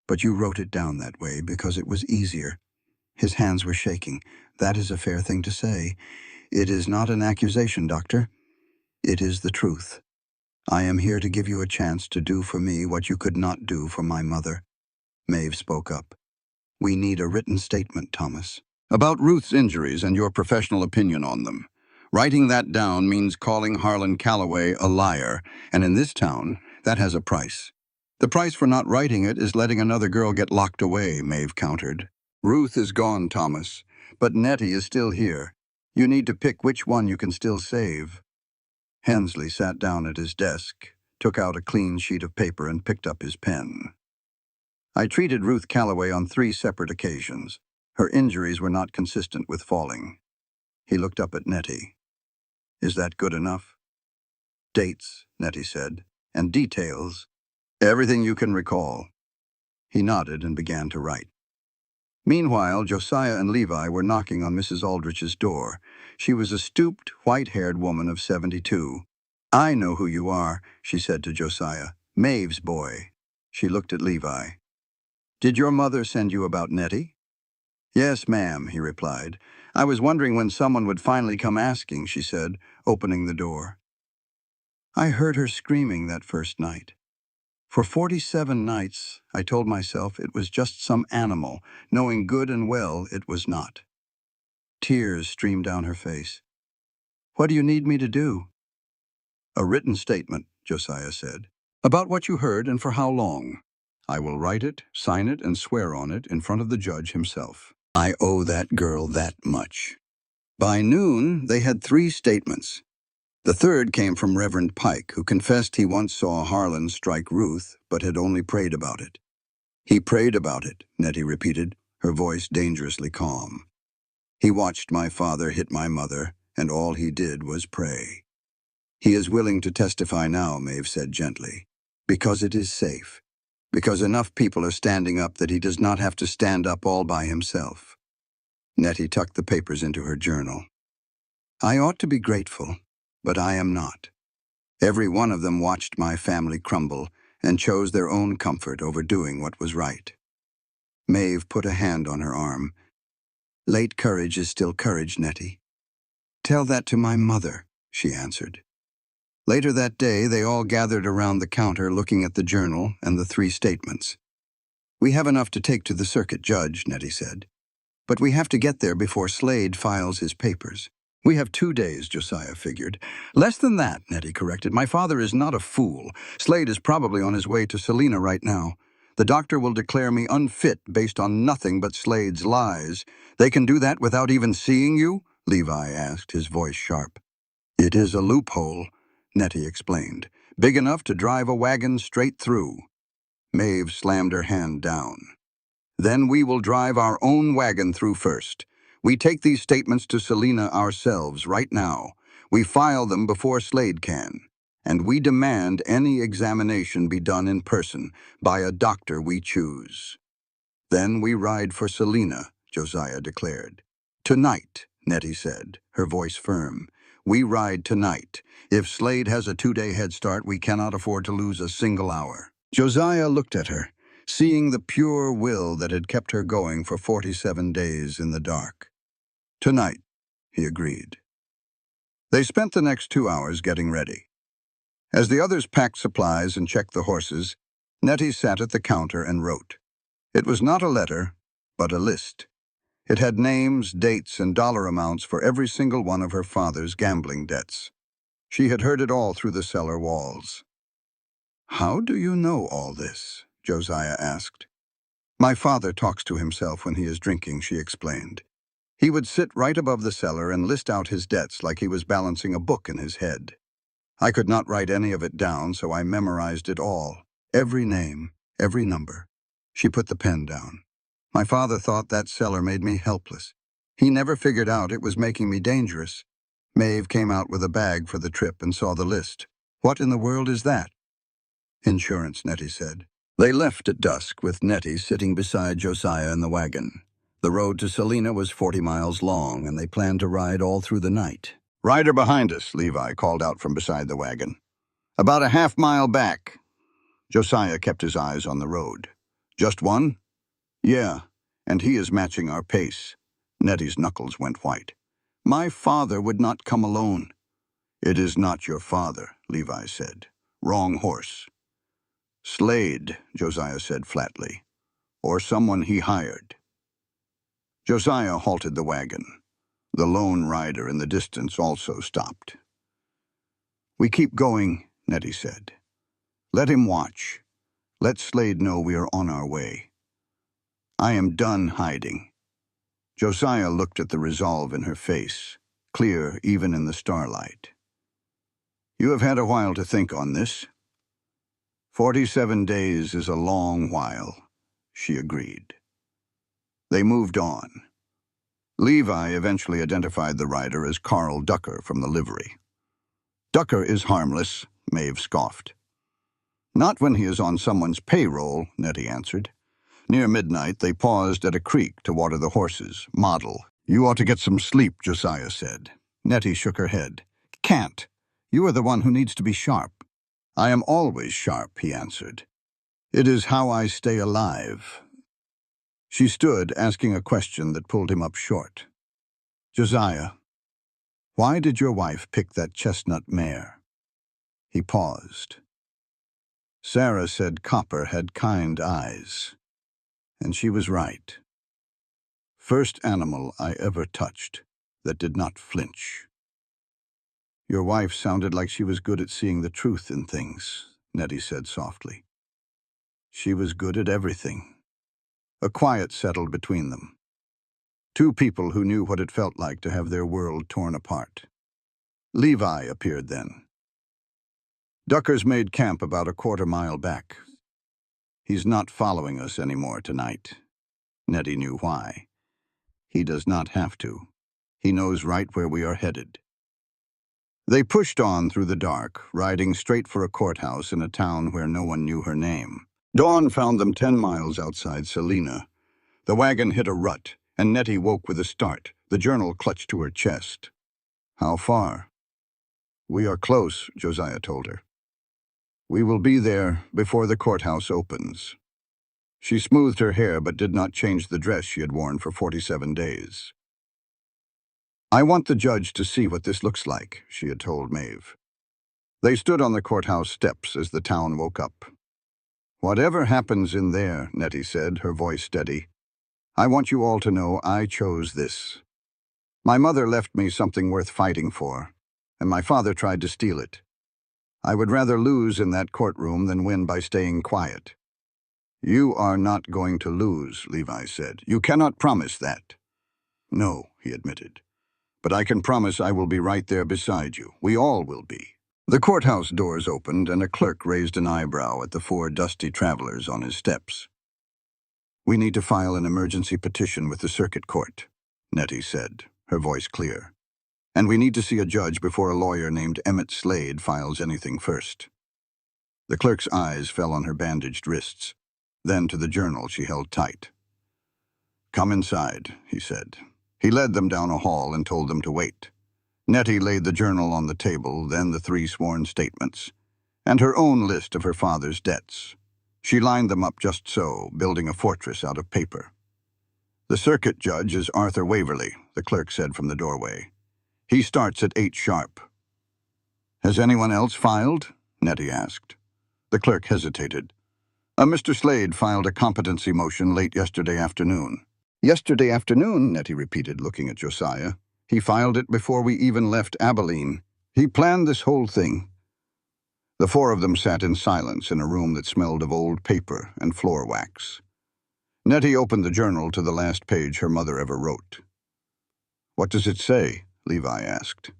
But you wrote it down that way because it was easier. His hands were shaking. That is a fair thing to say. It is not an accusation, Doctor. It is the truth. I am here to give you a chance to do for me what you could not do for my mother. Maeve spoke up. We need a written statement, Thomas. About Ruth's injuries and your professional opinion on them. Writing that down means calling Harlan Calloway a liar, and in this town, that has a price. The price for not writing it is letting another girl get locked away, Maeve countered. Ruth is gone, Thomas, but Nettie is still here. You need to pick which one you can still save. Hensley sat down at his desk, took out a clean sheet of paper and picked up his pen. I treated Ruth Calloway on 3 separate occasions. Her injuries were not consistent with falling. He looked up at Nettie. Is that good enough? Dates, Nettie said, and details. Everything you can recall. He nodded and began to write. Meanwhile, Josiah and Levi were knocking on Mrs. Aldrich's door. She was a stooped, white-haired woman of 72. I know who you are, she said to Josiah. Maeve's boy. She looked at Levi. Did your mother send you about Nettie? Yes, ma'am, he replied. I was wondering when someone would finally come asking, she said, opening the door. I heard her screaming that first night. For 47 nights, I told myself it was just some animal, knowing good and well it was not. Tears streamed down her face. What do you need me to do? A written statement, Josiah said, about what you heard and for how long. I will write it, sign it, and swear on it in front of the judge himself. I owe that girl that much. By noon, they had 3 statements. The third came from Reverend Pike, who confessed he once saw Harlan strike Ruth, but had only prayed about it. He prayed about it, Nettie repeated, her voice dangerously calm. He watched my father hit my mother, and all he did was pray. He is willing to testify now, Maeve said gently, because it is safe, because enough people are standing up that he does not have to stand up all by himself. Nettie tucked the papers into her journal. I ought to be grateful, but I am not. Every one of them watched my family crumble and chose their own comfort over doing what was right. Maeve put a hand on her arm. Late courage is still courage, Nettie. Tell that to my mother, she answered. Later that day, they all gathered around the counter looking at the journal and the 3 statements. We have enough to take to the circuit judge, Nettie said. But we have to get there before Slade files his papers. We have 2 days, Josiah figured. Less than that, Nettie corrected. My father is not a fool. Slade is probably on his way to Selena right now. The doctor will declare me unfit based on nothing but Slade's lies. They can do that without even seeing you? Levi asked, his voice sharp. It is a loophole, Nettie explained, big enough to drive a wagon straight through. Maeve slammed her hand down. Then we will drive our own wagon through first. We take these statements to Selena ourselves right now. We file them before Slade can. And we demand any examination be done in person by a doctor we choose. Then we ride for Selena, Josiah declared. Tonight, Nettie said, her voice firm. We ride tonight. If Slade has a 2-day head start, we cannot afford to lose a single hour. Josiah looked at her, seeing the pure will that had kept her going for 47 days in the dark. Tonight, he agreed. They spent the next 2 hours getting ready. As the others packed supplies and checked the horses, Nettie sat at the counter and wrote. It was not a letter, but a list. It had names, dates, and dollar amounts for every single one of her father's gambling debts. She had heard it all through the cellar walls. How do you know all this? Josiah asked. My father talks to himself when he is drinking, she explained. He would sit right above the cellar and list out his debts like he was balancing a book in his head. I could not write any of it down, so I memorized it all. Every name, every number. She put the pen down. My father thought that cellar made me helpless. He never figured out it was making me dangerous. Maeve came out with a bag for the trip and saw the list. What in the world is that? Insurance, Nettie said. They left at dusk with Nettie sitting beside Josiah in the wagon. The road to Selena was 40 miles long, and they planned to ride all through the night. Rider behind us, Levi called out from beside the wagon. About a half-mile back. Josiah kept his eyes on the road. Just one? Yeah, and he is matching our pace. Nettie's knuckles went white. My father would not come alone. It is not your father, Levi said. Wrong horse. Slade, Josiah said flatly. Or someone he hired. Josiah halted the wagon. The lone rider in the distance also stopped. We keep going, Nettie said. Let him watch. Let Slade know we are on our way. I am done hiding. Josiah looked at the resolve in her face, clear even in the starlight. You have had a while to think on this. 47 days is a long while, she agreed. They moved on. Levi eventually identified the rider as Carl Ducker from the livery. Ducker is harmless, Maeve scoffed. Not when he is on someone's payroll, Nettie answered. Near midnight, they paused at a creek to water the horses, Model. You ought to get some sleep, Josiah said. Nettie shook her head. Can't. You are the one who needs to be sharp. I am always sharp, he answered. It is how I stay alive. She stood, asking a question that pulled him up short. Josiah, why did your wife pick that chestnut mare? He paused. Sarah said Copper had kind eyes. And she was right. First animal I ever touched that did not flinch. Your wife sounded like she was good at seeing the truth in things, Nettie said softly. She was good at everything. A quiet settled between them. Two people who knew what it felt like to have their world torn apart. Levi appeared then. Ducker's made camp about a quarter-mile back. He's not following us anymore tonight. Nettie knew why. He does not have to. He knows right where we are headed. They pushed on through the dark, riding straight for a courthouse in a town where no one knew her name. Dawn found them 10 miles outside Selena. The wagon hit a rut, and Nettie woke with a start, the journal clutched to her chest. How far? We are close, Josiah told her. We will be there before the courthouse opens. She smoothed her hair but did not change the dress she had worn for 47 days. I want the judge to see what this looks like, she had told Maeve. They stood on the courthouse steps as the town woke up. "Whatever happens in there," Nettie said, her voice steady, "I want you all to know I chose this. My mother left me something worth fighting for, and my father tried to steal it. I would rather lose in that courtroom than win by staying quiet." "You are not going to lose," Levi said. "You cannot promise that." "No," he admitted. "But I can promise I will be right there beside you. We all will be." The courthouse doors opened, and a clerk raised an eyebrow at the four dusty travelers on his steps. "We need to file an emergency petition with the circuit court," Nettie said, her voice clear. "And we need to see a judge before a lawyer named Emmett Slade files anything first." The clerk's eyes fell on her bandaged wrists, then to the journal she held tight. "Come inside," he said. He led them down a hall and told them to wait. Nettie laid the journal on the table, then the 3 sworn statements, and her own list of her father's debts. She lined them up just so, building a fortress out of paper. "The circuit judge is Arthur Waverly," the clerk said from the doorway. "He starts at 8 sharp." "Has anyone else filed?" Nettie asked. The clerk hesitated. Mr. Slade filed a competency motion late yesterday afternoon." "Yesterday afternoon," Nettie repeated, looking at Josiah. "He filed it before we even left Abilene. He planned this whole thing." The 4 of them sat in silence in a room that smelled of old paper and floor wax. Nettie opened the journal to the last page her mother ever wrote. "What does it say?" Levi asked.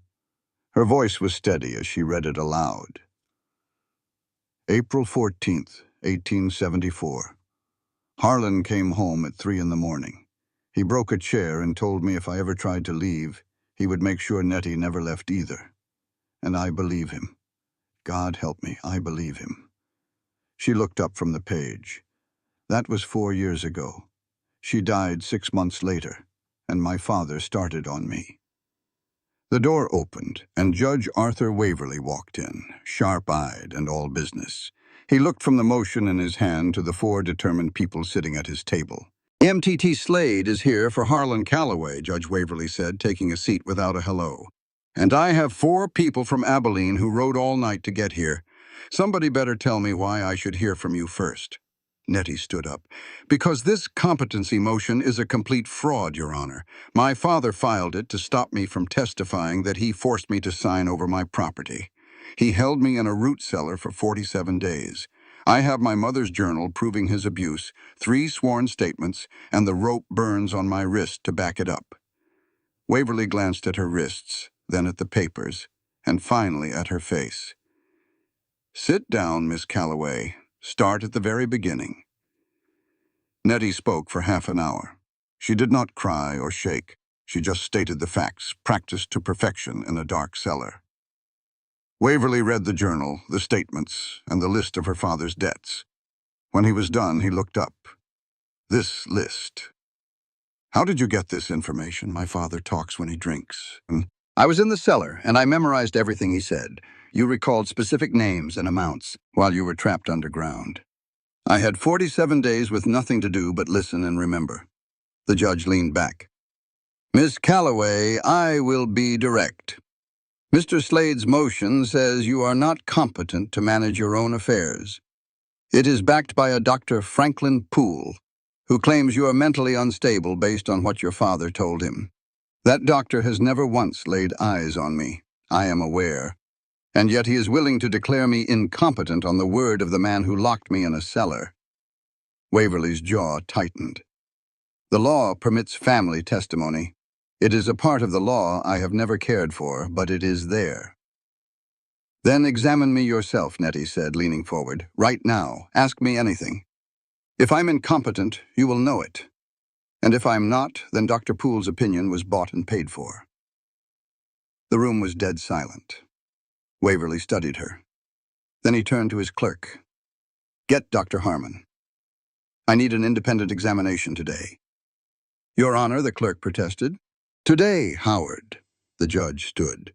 Her voice was steady as she read it aloud. "April 14th, 1874. Harlan came home at 3 in the morning. He broke a chair and told me if I ever tried to leave, he would make sure Nettie never left either. And I believe him. God help me, I believe him." She looked up from the page. "That was 4 years ago. She died 6 months later, and my father started on me." The door opened, and Judge Arthur Waverly walked in, sharp-eyed and all business. He looked from the motion in his hand to the 4 determined people sitting at his table. "MTT Slade is here for Harlan Calloway," Judge Waverly said, taking a seat without a hello. "And I have 4 people from Abilene who rode all night to get here. Somebody better tell me why I should hear from you first." Nettie stood up. "Because this competency motion is a complete fraud, Your Honor. My father filed it to stop me from testifying that he forced me to sign over my property. He held me in a root cellar for 47 days. I have my mother's journal proving his abuse, 3 sworn statements, and the rope burns on my wrist to back it up." Waverly glanced at her wrists, then at the papers, and finally at her face. "Sit down, Miss Calloway. Start at the very beginning." Nettie spoke for half an hour. She did not cry or shake. She just stated the facts, practiced to perfection in a dark cellar. Waverly read the journal, the statements, and the list of her father's debts. When he was done, he looked up. "This list. How did you get this information? My father talks when he drinks." "I was in the cellar, and I memorized everything he said. You recalled specific names and amounts while you were trapped underground. I had 47 days with nothing to do but listen and remember." The judge leaned back. "Miss Calloway, I will be direct. Mr. Slade's motion says you are not competent to manage your own affairs. It is backed by a Dr. Franklin Poole, who claims you are mentally unstable based on what your father told him. That doctor has never once laid eyes on me, I am aware, and yet he is willing to declare me incompetent on the word of the man who locked me in a cellar." Waverly's jaw tightened. "The law permits family testimony. It is a part of the law I have never cared for, but it is there." "Then examine me yourself," Nettie said, leaning forward. "Right now. Ask me anything. If I'm incompetent, you will know it. And if I'm not, then Dr. Poole's opinion was bought and paid for." The room was dead silent. Waverly studied her. Then he turned to his clerk. "Get Dr. Harmon. I need an independent examination today." "Your Honor," the clerk protested. "Today, Howard." The judge stood.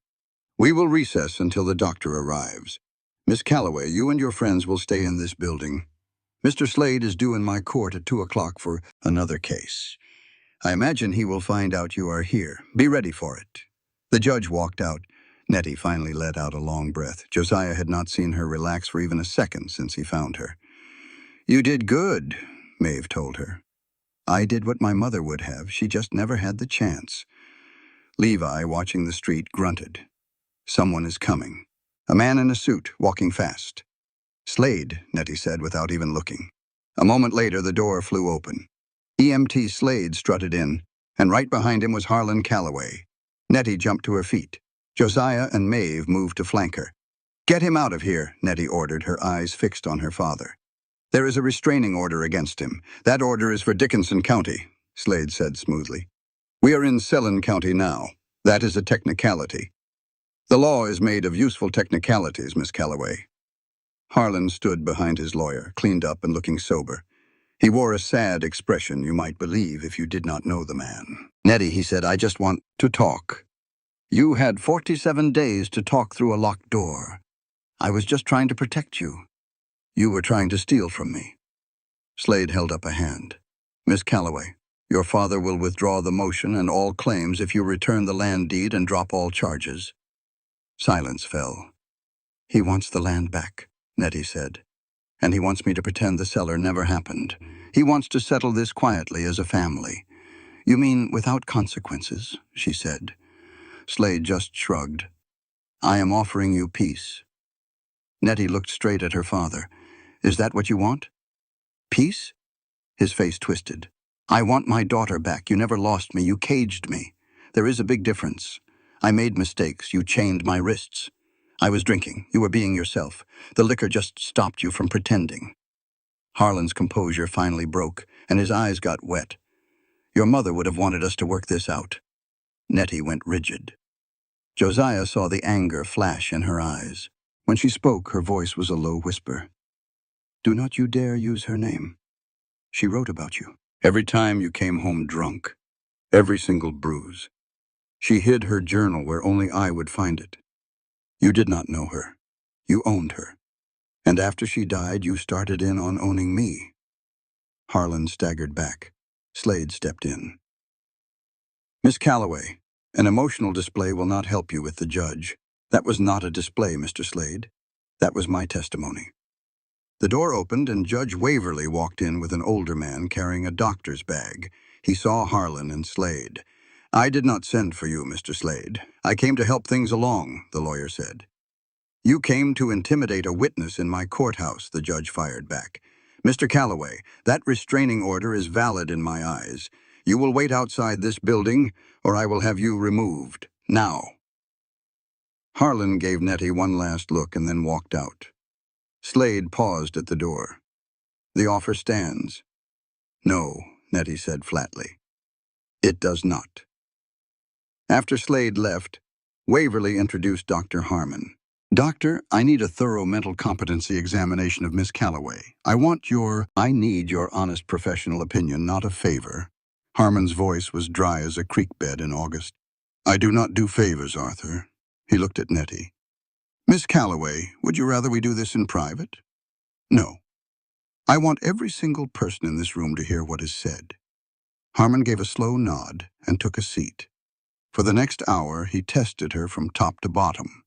"We will recess until the doctor arrives. Miss Calloway, you and your friends will stay in this building. Mr. Slade is due in my court at 2 o'clock for another case. I imagine he will find out you are here. Be ready for it." The judge walked out. Nettie finally let out a long breath. Josiah had not seen her relax for even a second since he found her. You did good, Maeve told her. I did what my mother would have. She just never had the chance. Levi, watching the street, grunted. Someone is coming. A man in a suit, walking fast. Slade, Nettie said without even looking. A moment later, the door flew open. EMT Slade strutted in, and right behind him was Harlan Calloway. Nettie jumped to her feet. Josiah and Maeve moved to flank her. Get him out of here, Nettie ordered, her eyes fixed on her father. There is a restraining order against him. That order is for Dickinson County, Slade said smoothly. We are in Selena County now. That is a technicality. The law is made of useful technicalities, Miss Calloway. Harlan stood behind his lawyer, cleaned up and looking sober. He wore a sad expression you might believe if you did not know the man. Nettie, he said, I just want to talk. You had 47 days to talk through a locked door. I was just trying to protect you. You were trying to steal from me. Slade held up a hand. Miss Calloway, your father will withdraw the motion and all claims if you return the land deed and drop all charges. Silence fell. He wants the land back, Nettie said. And he wants me to pretend the cellar never happened. He wants to settle this quietly as a family. You mean without consequences, she said. Slade just shrugged. I am offering you peace. Nettie looked straight at her father. Is that what you want? Peace? His face twisted. I want my daughter back. You never lost me. You caged me. There is a big difference. I made mistakes. You chained my wrists. I was drinking. You were being yourself. The liquor just stopped you from pretending. Harlan's composure finally broke, and his eyes got wet. Your mother would have wanted us to work this out. Nettie went rigid. Josiah saw the anger flash in her eyes. When she spoke, her voice was a low whisper. Do not you dare use her name. She wrote about you. Every time you came home drunk. Every single bruise. She hid her journal where only I would find it. You did not know her. You owned her. And after she died, you started in on owning me. Harlan staggered back. Slade stepped in. Miss Calloway, an emotional display will not help you with the judge. That was not a display, Mr. Slade. That was my testimony. The door opened and Judge Waverly walked in with an older man carrying a doctor's bag. He saw Harlan and Slade. I did not send for you, Mr. Slade. I came to help things along, the lawyer said. You came to intimidate a witness in my courthouse, the judge fired back. Mr. Calloway, that restraining order is valid in my eyes. You will wait outside this building, or I will have you removed. Now. Harlan gave Nettie one last look and then walked out. Slade paused at the door. The offer stands. No, Nettie said flatly. It does not. After Slade left, Waverly introduced Dr. Harmon. Doctor, I need a thorough mental competency examination of Miss Calloway. I need your honest professional opinion, not a favor. Harmon's voice was dry as a creek bed in August. I do not do favors, Arthur. He looked at Nettie. Miss Calloway, would you rather we do this in private? No. I want every single person in this room to hear what is said. Harmon gave a slow nod and took a seat. For the next hour, he tested her from top to bottom.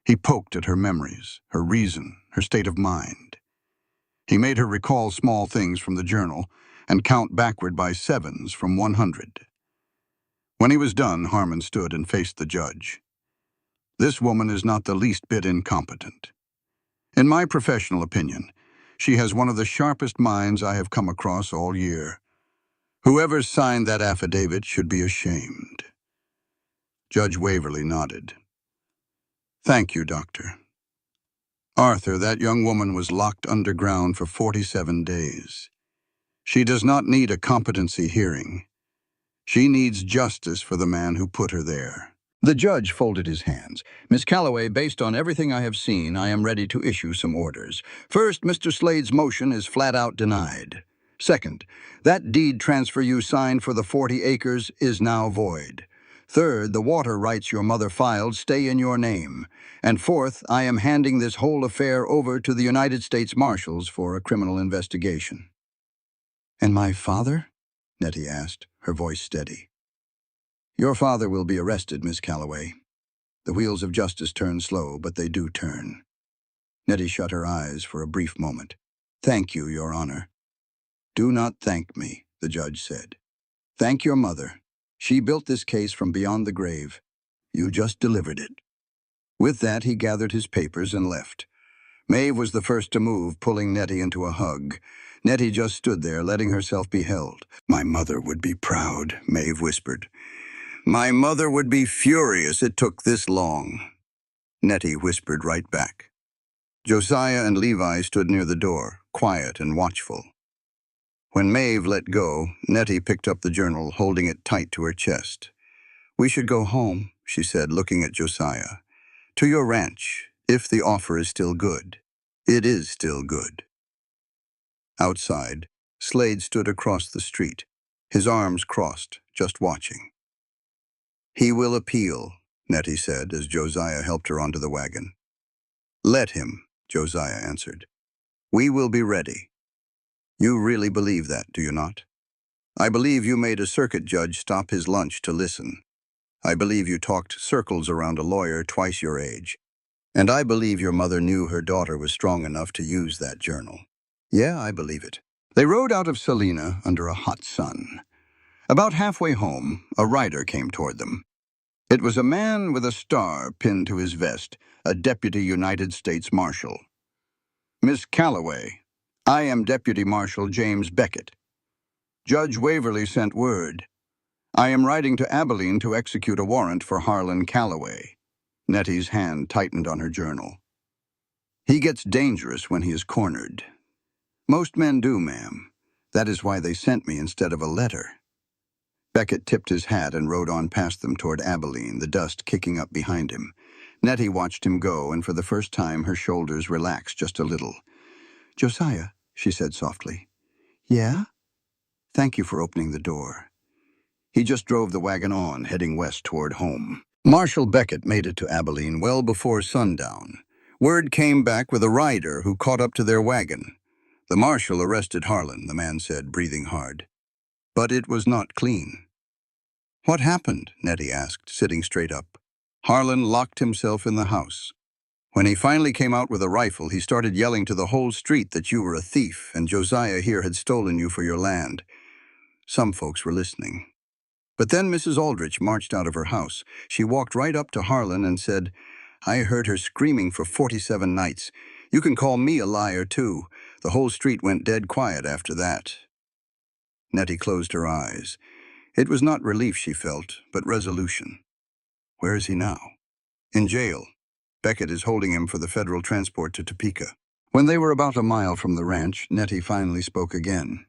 He poked at her memories, her reason, her state of mind. He made her recall small things from the journal and count backward by sevens from 100. When he was done, Harmon stood and faced the judge. This woman is not the least bit incompetent. In my professional opinion, she has one of the sharpest minds I have come across all year. Whoever signed that affidavit should be ashamed. Judge Waverly nodded. Thank you, Doctor. Arthur, that young woman was locked underground for 47 days. She does not need a competency hearing. She needs justice for the man who put her there. The judge folded his hands. Miss Calloway, based on everything I have seen, I am ready to issue some orders. First, Mr. Slade's motion is flat out denied. Second, that deed transfer you signed for the 40 acres is now void. Third, the water rights your mother filed stay in your name. And fourth, I am handing this whole affair over to the United States Marshals for a criminal investigation. And my father? Nettie asked, her voice steady. Your father will be arrested, Miss Calloway. The wheels of justice turn slow, but they do turn. Nettie shut her eyes for a brief moment. "Thank you, Your Honor." "Do not thank me," the judge said. "Thank your mother. She built this case from beyond the grave. You just delivered it." With that, he gathered his papers and left. Maeve was the first to move, pulling Nettie into a hug. Nettie just stood there, letting herself be held. "My mother would be proud," Maeve whispered. "My mother would be furious it took this long," Nettie whispered right back. Josiah and Levi stood near the door, quiet and watchful. When Maeve let go, Nettie picked up the journal, holding it tight to her chest. "We should go home," she said, looking at Josiah. "To your ranch, if the offer is still good." "It is still good." Outside, Slade stood across the street, his arms crossed, just watching. "He will appeal," Nettie said as Josiah helped her onto the wagon. "Let him," Josiah answered. "We will be ready." "You really believe that, do you not?" "I believe you made a circuit judge stop his lunch to listen. I believe you talked circles around a lawyer twice your age. And I believe your mother knew her daughter was strong enough to use that journal." "Yeah, I believe it." They rode out of Selena under a hot sun. About halfway home, a rider came toward them. It was a man with a star pinned to his vest, a deputy United States Marshal. "Miss Calloway, I am Deputy Marshal James Beckett. Judge Waverly sent word. I am riding to Abilene to execute a warrant for Harlan Calloway." Nettie's hand tightened on her journal. "He gets dangerous when he is cornered." "Most men do, ma'am. That is why they sent me instead of a letter." Beckett tipped his hat and rode on past them toward Abilene, the dust kicking up behind him. Nettie watched him go, and for the first time her shoulders relaxed just a little. "Josiah," she said softly. "Yeah? Thank you for opening the door." He just drove the wagon on, heading west toward home. Marshal Beckett made it to Abilene well before sundown. Word came back with a rider who caught up to their wagon. "The marshal arrested Harlan," the man said, breathing hard. "But it was not clean." "What happened?" Nettie asked, sitting straight up. "Harlan locked himself in the house. When he finally came out with a rifle, he started yelling to the whole street that you were a thief and Josiah here had stolen you for your land. Some folks were listening. But then Mrs. Aldrich marched out of her house. She walked right up to Harlan and said, 'I heard her screaming for 47 nights. You can call me a liar, too.' The whole street went dead quiet after that." Nettie closed her eyes. It was not relief she felt, but resolution. "Where is he now?" "In jail. Beckett is holding him for the federal transport to Topeka." When they were about a mile from the ranch, Nettie finally spoke again.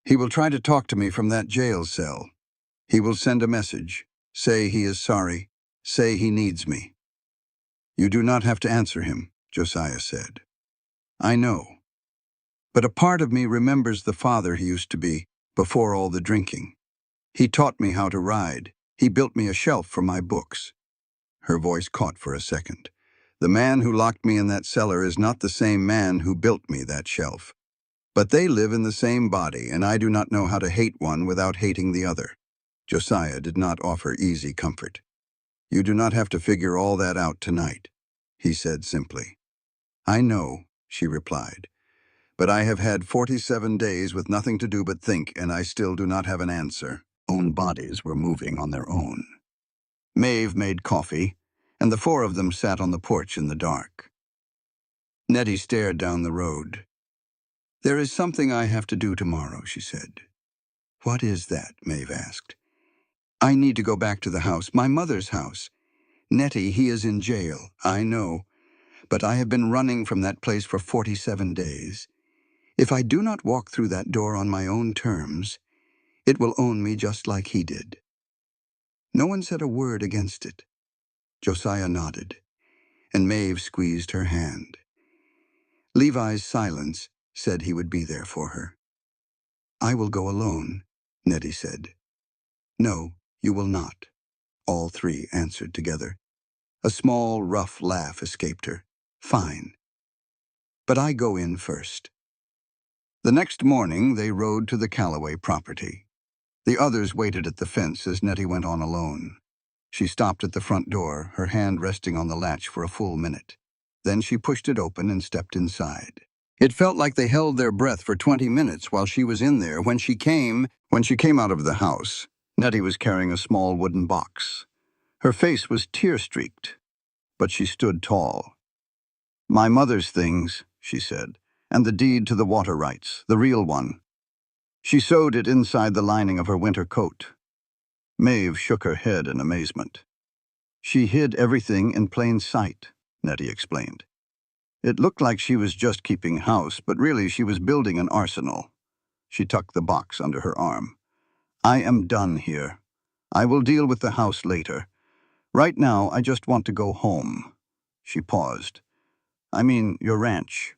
"He will try to talk to me from that jail cell. He will send a message. Say he is sorry. Say he needs me." "You do not have to answer him," Josiah said. "I know. But a part of me remembers the father he used to be, before all the drinking. He taught me how to ride. He built me a shelf for my books." Her voice caught for a second. "The man who locked me in that cellar is not the same man who built me that shelf. But they live in the same body, and I do not know how to hate one without hating the other." Josiah did not offer easy comfort. "You do not have to figure all that out tonight," he said simply. "I know," she replied. "But I have had 47 days with nothing to do but think, and I still do not have an answer." Own bodies were moving on their own. Maeve made coffee, and the four of them sat on the porch in the dark. Nettie stared down the road. "There is something I have to do tomorrow," she said. "What is that?" Maeve asked. "I need to go back to the house, my mother's house. Nettie, he is in jail, I know, but I have been running from that place for 47 days. If I do not walk through that door on my own terms, it will own me just like he did." No one said a word against it. Josiah nodded, and Maeve squeezed her hand. Levi's silence said he would be there for her. "I will go alone," Nettie said. "No, you will not," all three answered together. A small, rough laugh escaped her. "Fine. But I go in first." The next morning, they rode to the Calloway property. The others waited at the fence as Nettie went on alone. She stopped at the front door, her hand resting on the latch for a full minute. Then she pushed it open and stepped inside. It felt like they held their breath for 20 minutes while she was in there. When she came out of the house, Nettie was carrying a small wooden box. Her face was tear-streaked, but she stood tall. "My mother's things," she said, "and the deed to the water rights, the real one." She sewed it inside the lining of her winter coat. Maeve shook her head in amazement. "She hid everything in plain sight," Nettie explained. "It looked like she was just keeping house, but really she was building an arsenal." She tucked the box under her arm. "I am done here. I will deal with the house later. Right now, I just want to go home." She paused. "I mean, your ranch."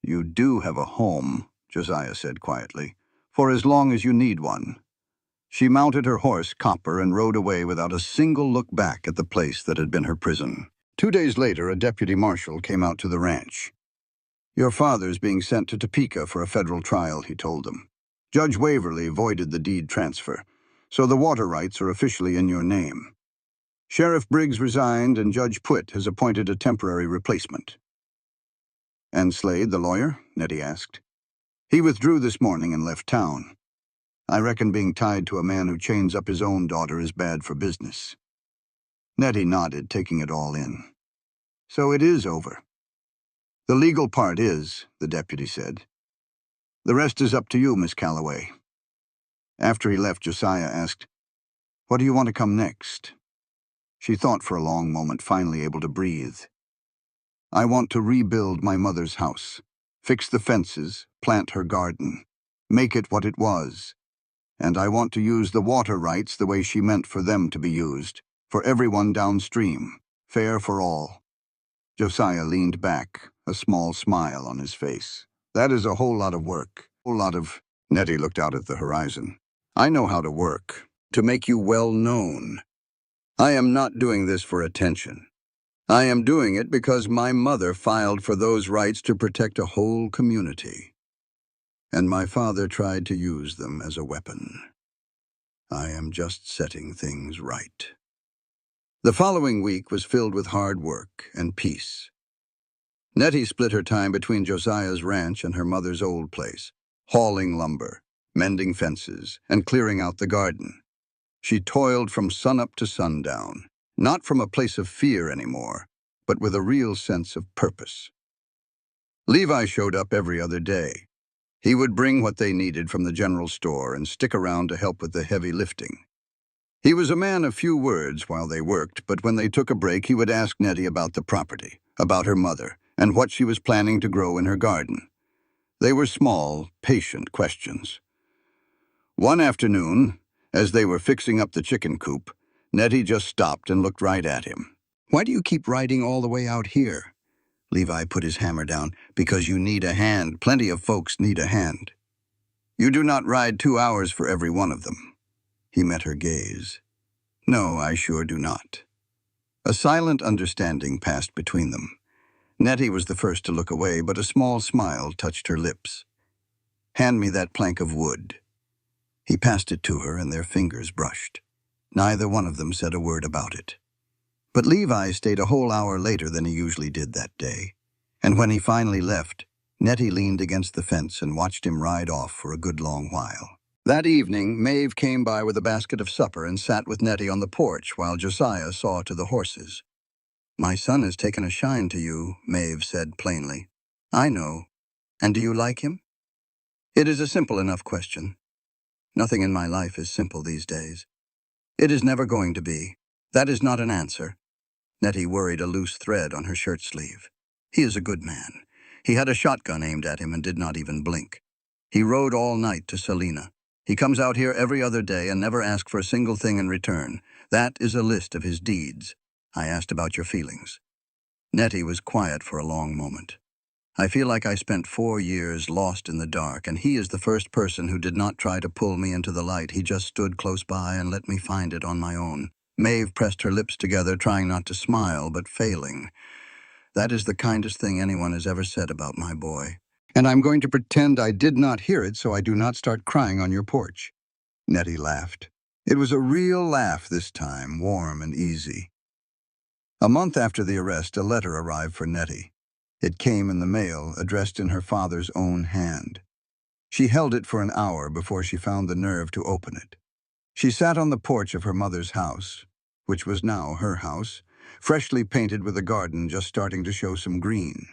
"You do have a home," Josiah said quietly, "for as long as you need one." She mounted her horse, Copper, and rode away without a single look back at the place that had been her prison. 2 days later, a deputy marshal came out to the ranch. "Your father's being sent to Topeka for a federal trial," he told them. "Judge Waverly voided the deed transfer, so the water rights are officially in your name. Sheriff Briggs resigned, and Judge Pwitt has appointed a temporary replacement." "And Slade, the lawyer?" Nettie asked. "He withdrew this morning and left town. I reckon being tied to a man who chains up his own daughter is bad for business." Nettie nodded, taking it all in. "So it is over." "The legal part is," the deputy said. "The rest is up to you, Miss Calloway." After he left, Josiah asked, "What do you want to come next?" She thought for a long moment, finally able to breathe. "I want to rebuild my mother's house, fix the fences, plant her garden, make it what it was. And I want to use the water rights the way she meant for them to be used, for everyone downstream, fair for all." Josiah leaned back, a small smile on his face. "That is a whole lot of work, a whole lot of—" Nettie looked out at the horizon. "I know how to work, to make you well known. I am not doing this for attention. I am doing it because my mother filed for those rights to protect a whole community. And my father tried to use them as a weapon. I am just setting things right." The following week was filled with hard work and peace. Nettie split her time between Josiah's ranch and her mother's old place, hauling lumber, mending fences, and clearing out the garden. She toiled from sunup to sundown, not from a place of fear anymore, but with a real sense of purpose. Levi showed up every other day. He would bring what they needed from the general store and stick around to help with the heavy lifting. He was a man of few words while they worked, but when they took a break, he would ask Nettie about the property, about her mother, and what she was planning to grow in her garden. They were small, patient questions. One afternoon, as they were fixing up the chicken coop, Nettie just stopped and looked right at him. "Why do you keep riding all the way out here?" Levi put his hammer down. "Because you need a hand. Plenty of folks need a hand. You do not ride 2 hours for every one of them." He met her gaze. "No, I sure do not." A silent understanding passed between them. Nettie was the first to look away, but a small smile touched her lips. "Hand me that plank of wood." He passed it to her, and their fingers brushed. Neither one of them said a word about it. But Levi stayed a whole hour later than he usually did that day. And when he finally left, Nettie leaned against the fence and watched him ride off for a good long while. That evening, Maeve came by with a basket of supper and sat with Nettie on the porch while Josiah saw to the horses. "My son has taken a shine to you," Maeve said plainly. "I know. And do you like him?" "It is a simple enough question. Nothing in my life is simple these days. It is never going to be. That is not an answer." Nettie worried a loose thread on her shirt sleeve. "He is a good man. He had a shotgun aimed at him and did not even blink. He rode all night to Selena. He comes out here every other day and never asks for a single thing in return. That is a list of his deeds." I asked about your feelings. Nettie was quiet for a long moment. "I feel like I spent 4 years lost in the dark, and he is the first person who did not try to pull me into the light. He just stood close by and let me find it on my own." Maeve pressed her lips together, trying not to smile, but failing. "That is the kindest thing anyone has ever said about my boy. And I'm going to pretend I did not hear it so I do not start crying on your porch." Nettie laughed. It was a real laugh this time, warm and easy. A month after the arrest, a letter arrived for Nettie. It came in the mail, addressed in her father's own hand. She held it for an hour before she found the nerve to open it. She sat on the porch of her mother's house, which was now her house, freshly painted with a garden just starting to show some green.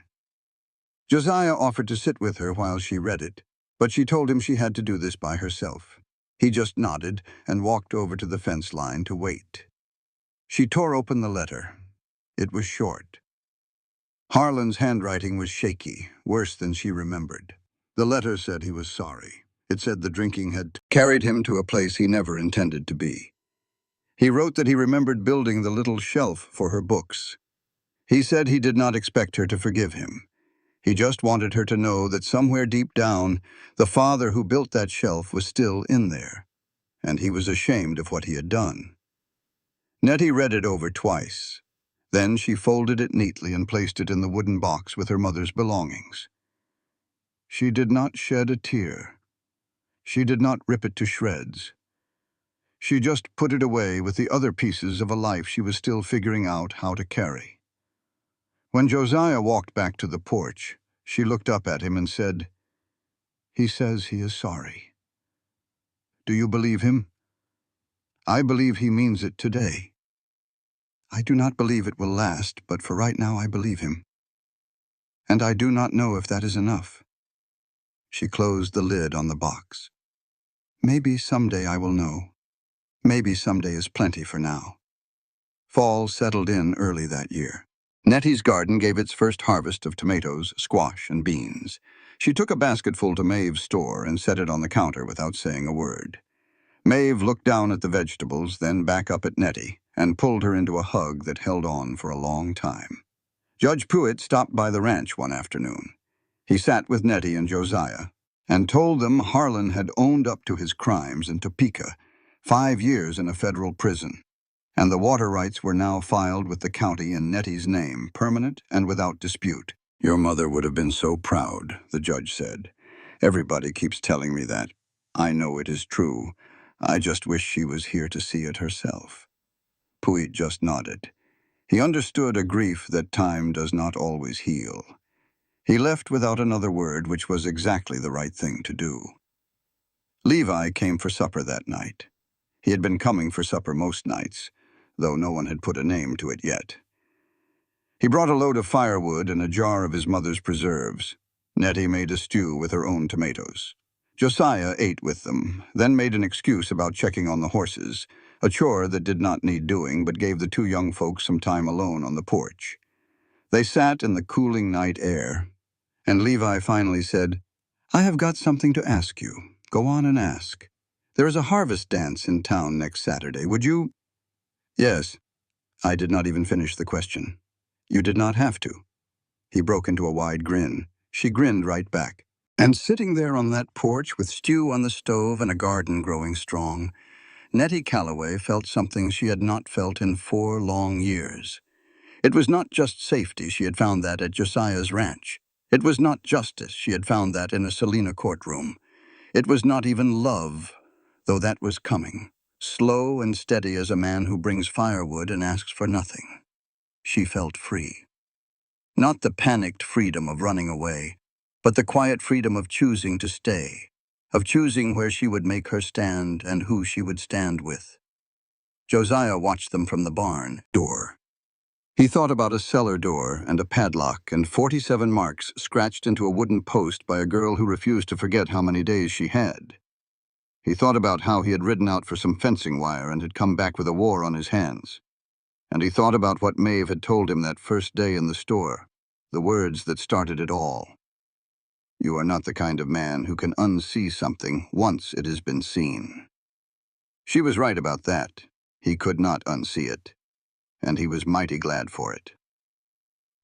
Josiah offered to sit with her while she read it, but she told him she had to do this by herself. He just nodded and walked over to the fence line to wait. She tore open the letter. It was short. Harlan's handwriting was shaky, worse than she remembered. The letter said he was sorry. It said the drinking had carried him to a place he never intended to be. He wrote that he remembered building the little shelf for her books. He said he did not expect her to forgive him. He just wanted her to know that somewhere deep down, the father who built that shelf was still in there, and he was ashamed of what he had done. Nettie read it over twice. Then she folded it neatly and placed it in the wooden box with her mother's belongings. She did not shed a tear. She did not rip it to shreds. She just put it away with the other pieces of a life she was still figuring out how to carry. When Josiah walked back to the porch, she looked up at him and said, "He says he is sorry. Do you believe him?" "I believe he means it today. I do not believe it will last, but for right now I believe him. And I do not know if that is enough." She closed the lid on the box. "Maybe someday I will know. Maybe someday is plenty for now." Fall settled in early that year. Nettie's garden gave its first harvest of tomatoes, squash, and beans. She took a basketful to Maeve's store and set it on the counter without saying a word. Maeve looked down at the vegetables, then back up at Nettie, and pulled her into a hug that held on for a long time. Judge Pruitt stopped by the ranch one afternoon. He sat with Nettie and Josiah and told them Harlan had owned up to his crimes in Topeka, 5 years in a federal prison, and the water rights were now filed with the county in Nettie's name, permanent and without dispute. "Your mother would have been so proud," the judge said. "Everybody keeps telling me that. I know it is true. I just wish she was here to see it herself." Pruitt just nodded. He understood a grief that time does not always heal. He left without another word, which was exactly the right thing to do. Levi came for supper that night. He had been coming for supper most nights, though no one had put a name to it yet. He brought a load of firewood and a jar of his mother's preserves. Nettie made a stew with her own tomatoes. Josiah ate with them, then made an excuse about checking on the horses, a chore that did not need doing but gave the two young folks some time alone on the porch. They sat in the cooling night air, and Levi finally said, "I have got something to ask you. Go on and ask. There is a harvest dance in town next Saturday. Would you—" "Yes." I did not even finish the question. "You did not have to." He broke into a wide grin. She grinned right back. And sitting there on that porch with stew on the stove and a garden growing strong, Nettie Calloway felt something she had not felt in 4 long years. It was not just safety, she had found that at Josiah's ranch. It was not justice, she had found that in a Selena courtroom. It was not even love, though that was coming, slow and steady as a man who brings firewood and asks for nothing. She felt free. Not the panicked freedom of running away, but the quiet freedom of choosing to stay, of choosing where she would make her stand and who she would stand with. Josiah watched them from the barn door. He thought about a cellar door and a padlock and 47 marks scratched into a wooden post by a girl who refused to forget how many days she had. He thought about how he had ridden out for some fencing wire and had come back with a war on his hands. And he thought about what Maeve had told him that first day in the store, the words that started it all. "You are not the kind of man who can unsee something once it has been seen." She was right about that. He could not unsee it, and he was mighty glad for it.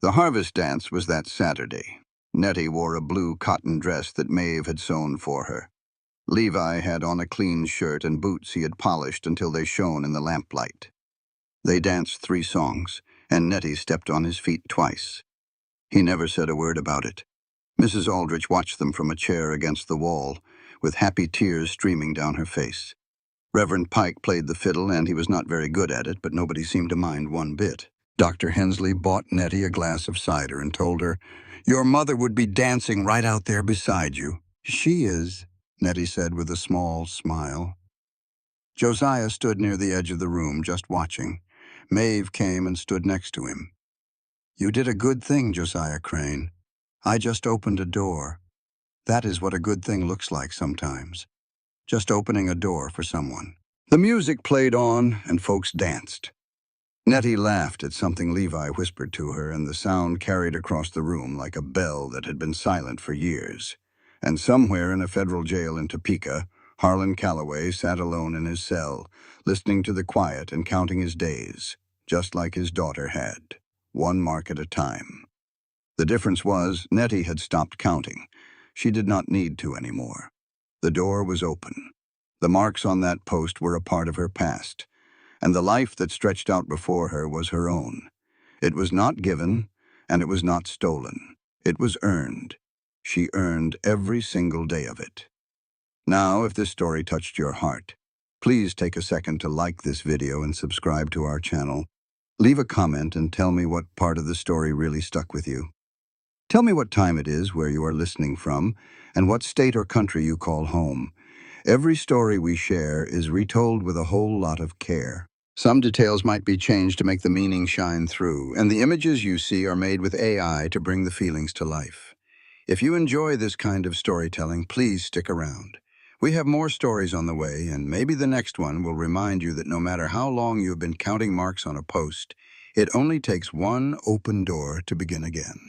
The harvest dance was that Saturday. Nettie wore a blue cotton dress that Maeve had sewn for her. Levi had on a clean shirt and boots he had polished until they shone in the lamplight. They danced 3 songs, and Nettie stepped on his feet twice. He never said a word about it. Mrs. Aldrich watched them from a chair against the wall, with happy tears streaming down her face. Reverend Pike played the fiddle, and he was not very good at it, but nobody seemed to mind one bit. Dr. Hensley bought Nettie a glass of cider and told her, "Your mother would be dancing right out there beside you." "She is," Nettie said with a small smile. Josiah stood near the edge of the room, just watching. Maeve came and stood next to him. "You did a good thing, Josiah Crane. I just opened a door. That is what a good thing looks like sometimes. Just opening a door for someone." The music played on, and folks danced. Nettie laughed at something Levi whispered to her, and the sound carried across the room like a bell that had been silent for years. And somewhere in a federal jail in Topeka, Harlan Calloway sat alone in his cell, listening to the quiet and counting his days, just like his daughter had, one mark at a time. The difference was, Nettie had stopped counting. She did not need to anymore. The door was open. The marks on that post were a part of her past, and the life that stretched out before her was her own. It was not given, and it was not stolen. It was earned. She earned every single day of it. Now, if this story touched your heart, please take a second to like this video and subscribe to our channel. Leave a comment and tell me what part of the story really stuck with you. Tell me what time it is where you are listening from, and what state or country you call home. Every story we share is retold with a whole lot of care. Some details might be changed to make the meaning shine through, and the images you see are made with AI to bring the feelings to life. If you enjoy this kind of storytelling, please stick around. We have more stories on the way, and maybe the next one will remind you that no matter how long you have been counting marks on a post, it only takes one open door to begin again.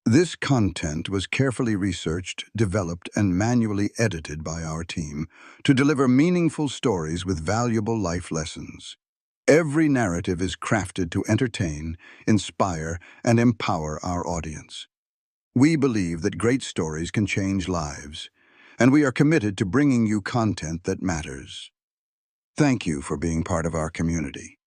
This content was carefully researched, developed, and manually edited by our team to deliver meaningful stories with valuable life lessons. Every narrative is crafted to entertain, inspire, and empower our audience. We believe that great stories can change lives, and we are committed to bringing you content that matters. Thank you for being part of our community.